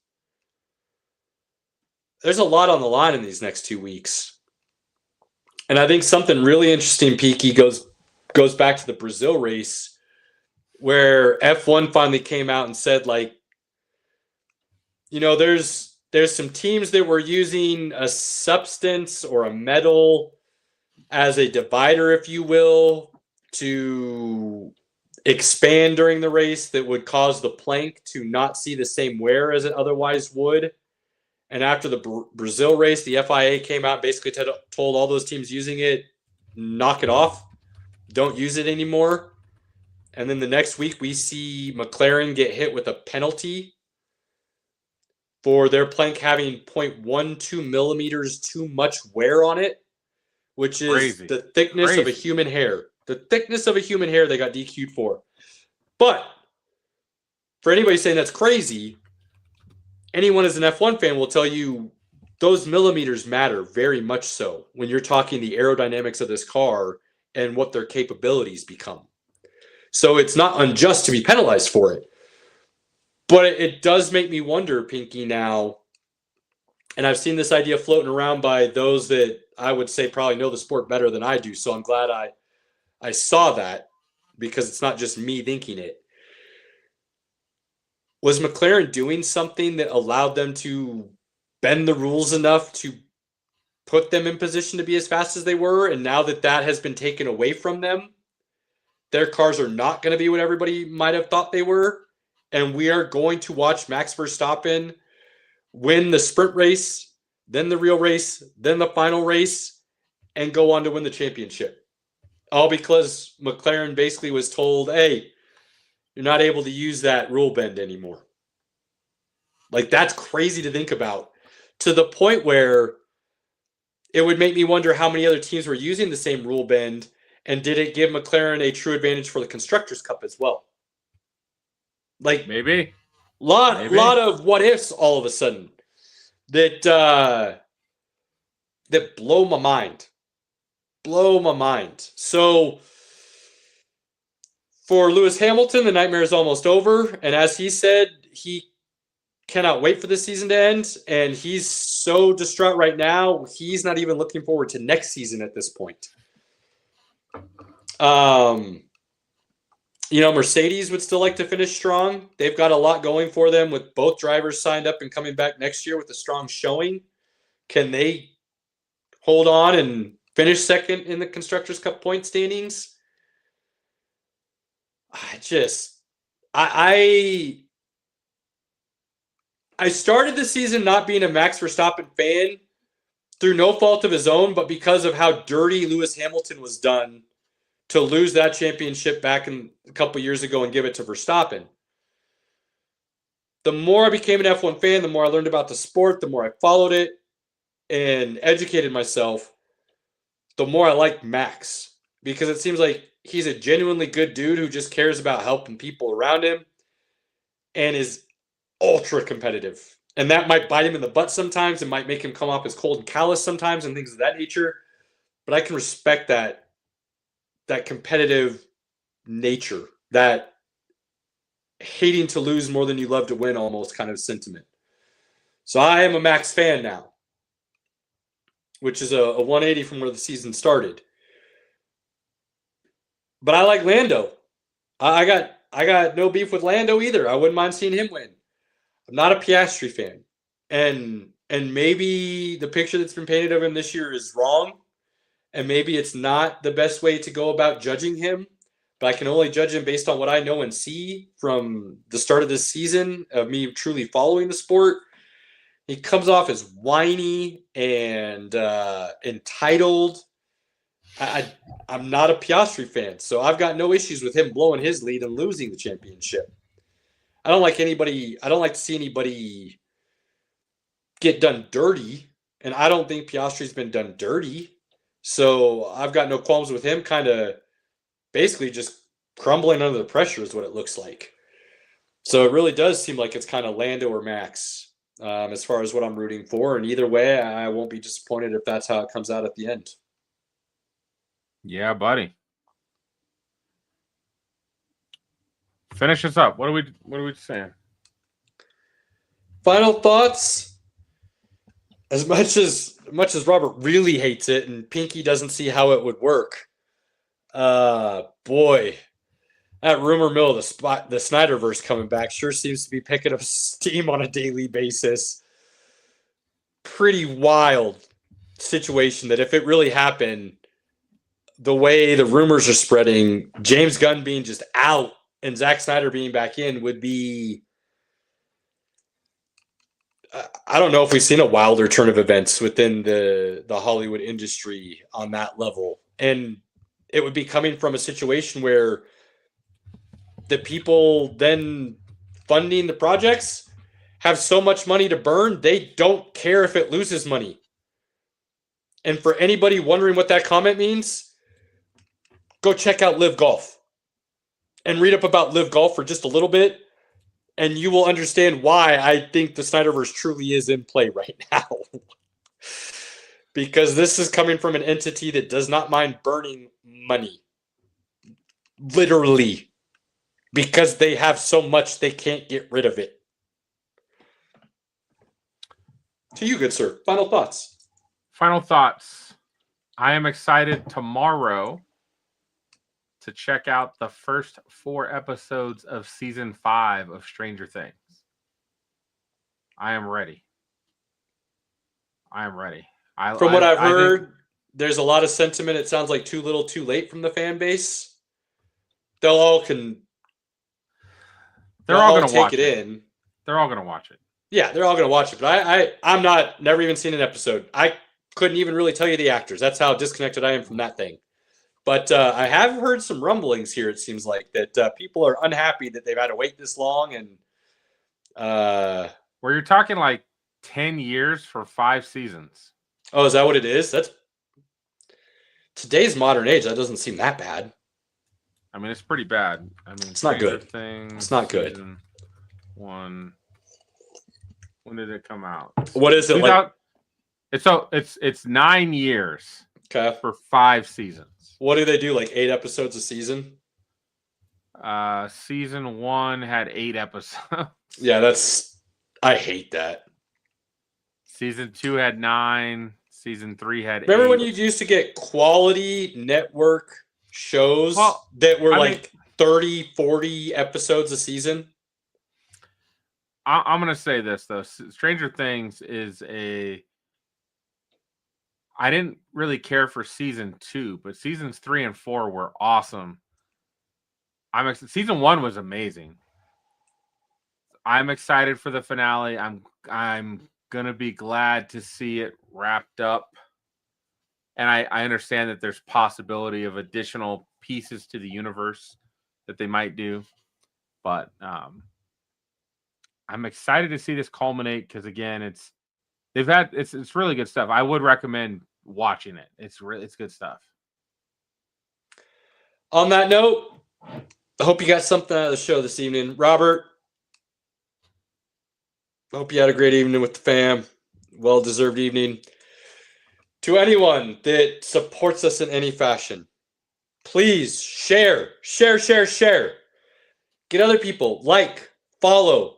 There's a lot on the line in these next 2 weeks. And I think something really interesting, Peaky, goes back to the Brazil race, where F1 finally came out and said, like, you know, there's some teams that were using a substance or a metal as a divider, if you will, to expand during the race that would cause the plank to not see the same wear as it otherwise would. And after the Brazil race, the FIA came out and basically told all those teams using it, knock it off, don't use it anymore. And then the next week, we see McLaren get hit with a penalty for their plank having 0.12 millimeters too much wear on it, which is Crazy. the thickness of a human hair. The thickness of a human hair they got DQ'd for. But for anybody saying that's crazy, anyone as an F1 fan will tell you those millimeters matter very much so when you're talking the aerodynamics of this car and what their capabilities become. So it's not unjust to be penalized for it. But it does make me wonder, Pinky, now, and I've seen this idea floating around by those that I would say probably know the sport better than I do, so I'm glad I saw that because it's not just me thinking it. Was McLaren doing something that allowed them to bend the rules enough to put them in position to be as fast as they were, and now that that has been taken away from them, their cars are not going to be what everybody might have thought they were? And we are going to watch Max Verstappen win the sprint race, then the real race, then the final race, and go on to win the championship. All because McLaren basically was told, hey, you're not able to use that rule bend anymore. Like, that's crazy to think about, to the point where it would make me wonder how many other teams were using the same rule bend, and did it give McLaren a true advantage for the Constructors' Cup as well? Like, Maybe. lot of what ifs all of a sudden that blow my mind. So for Lewis Hamilton, the nightmare is almost over, and as he said, he cannot wait for this season to end, and he's so distraught right now, he's not even looking forward to next season at this point. Mercedes would still like to finish strong. They've got a lot going for them with both drivers signed up and coming back next year with a strong showing. Can they hold on and finish second in the Constructors' Cup point standings? I started the season not being a Max Verstappen fan through no fault of his own, but because of how dirty Lewis Hamilton was done to lose that championship back a couple years ago and give it to Verstappen. The more I became an F1 fan, the more I learned about the sport, the more I followed it and educated myself, the more I liked Max, because it seems like he's a genuinely good dude who just cares about helping people around him and is ultra competitive. And that might bite him in the butt sometimes. It might make him come off as cold and callous sometimes and things of that nature. But I can respect that competitive nature, that hating to lose more than you love to win almost kind of sentiment. So I am a Max fan now, which is a 180 from where the season started. But I like Lando. I got no beef with Lando either. I wouldn't mind seeing him win. I'm not a Piastri fan. And maybe the picture that's been painted of him this year is wrong. And maybe it's not the best way to go about judging him, but I can only judge him based on what I know and see from the start of this season of me truly following the sport. He comes off as whiny and entitled. I'm not a Piastri fan, so I've got no issues with him blowing his lead and losing the championship. I don't like to see anybody get done dirty, and I don't think Piastri's been done dirty. So I've got no qualms with him kind of basically just crumbling under the pressure is what it looks like. So it really does seem like it's kind of Lando or Max as far as what I'm rooting for. And either way, I won't be disappointed if that's how it comes out at the end. Yeah, buddy. Finish us up. What are we saying? Final thoughts. As much as Robert really hates it and Pinky doesn't see how it would work, boy, that rumor mill of the Snyderverse coming back sure seems to be picking up steam on a daily basis. Pretty wild situation that if it really happened, the way the rumors are spreading, James Gunn being just out and Zack Snyder being back in would be, I don't know if we've seen a wilder turn of events within the Hollywood industry on that level. And it would be coming from a situation where the people then funding the projects have so much money to burn, they don't care if it loses money. And for anybody wondering what that comment means, go check out Live Golf and read up about Live Golf for just a little bit, and you will understand why I think the Snyderverse truly is in play right now. Because this is coming from an entity that does not mind burning money. Literally. Because they have so much they can't get rid of it. To you, good sir. Final thoughts. Final thoughts. I am excited tomorrow to check out the first 4 episodes of season 5 of Stranger Things. I am ready. From what I've heard, there's a lot of sentiment. It sounds like too little, too late from the fan base. They're all going to watch it in. They're all going to watch it. Yeah, they're all going to watch it. But I'm never even seen an episode. I couldn't even really tell you the actors. That's how disconnected I am from that thing. But I have heard some rumblings here, it seems like, that people are unhappy that they've had to wait this long. And where you're talking like 10 years for 5 seasons. Oh, is that what it is? That's today's modern age. That doesn't seem that bad. I mean, it's pretty bad. I mean, it's not good. It's not good. 1. When did it come out? What is it like? It's 9 years. Okay. For 5 seasons. What do they do? Like 8 episodes a season? Season 1 had 8 episodes. Yeah, I hate that. Season 2 had 9. Season 3 had 8. Remember when you used to get quality network shows that were 30, 40 episodes a season? I'm going to say this, though. Stranger Things is I didn't really care for season 2, but seasons 3 and 4 were awesome. Season 1 was amazing. I'm excited for the finale. I'm going to be glad to see it wrapped up. And I understand that there's possibility of additional pieces to the universe that they might do. But I'm excited to see this culminate because, again, it's really good stuff. I would recommend watching it. It's good stuff. On that note, I hope you got something out of the show this evening. Robert, I hope you had a great evening with the fam. Well-deserved evening. To anyone that supports us in any fashion, please share. Get other people, follow,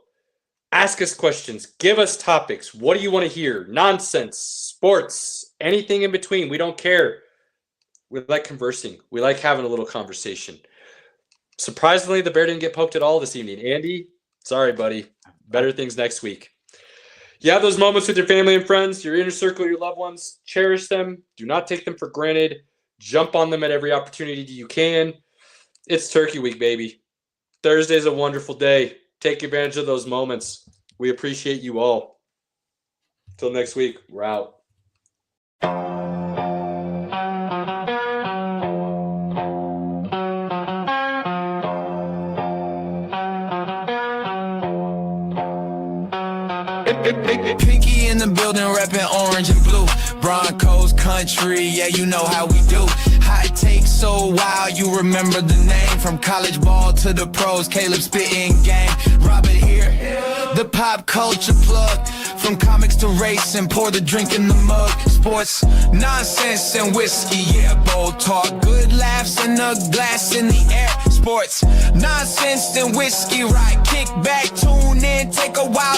ask us questions, give us topics. What do you want to hear? Nonsense, sports, anything in between. We don't care. We like conversing. We like having a little conversation. Surprisingly, the bear didn't get poked at all this evening. Andy, sorry, buddy. Better things next week. You have those moments with your family and friends, your inner circle, your loved ones. Cherish them. Do not take them for granted. Jump on them at every opportunity you can. It's Turkey Week, baby. Thursday's a wonderful day. Take advantage of those moments. We appreciate you all. Till next week, we're out. Pinky in the building, reppin' orange and blue. Broncos country, yeah, you know how we do. Hot take so wild, you remember the name. From college ball to the pros, Caleb spitting game. Robert here, the pop culture plug. From comics to racing, pour the drink in the mug. Sports, nonsense and whiskey, yeah, bold talk. Good laughs and a glass in the air. Sports, nonsense and whiskey, right? Kick back, tune in, take a while.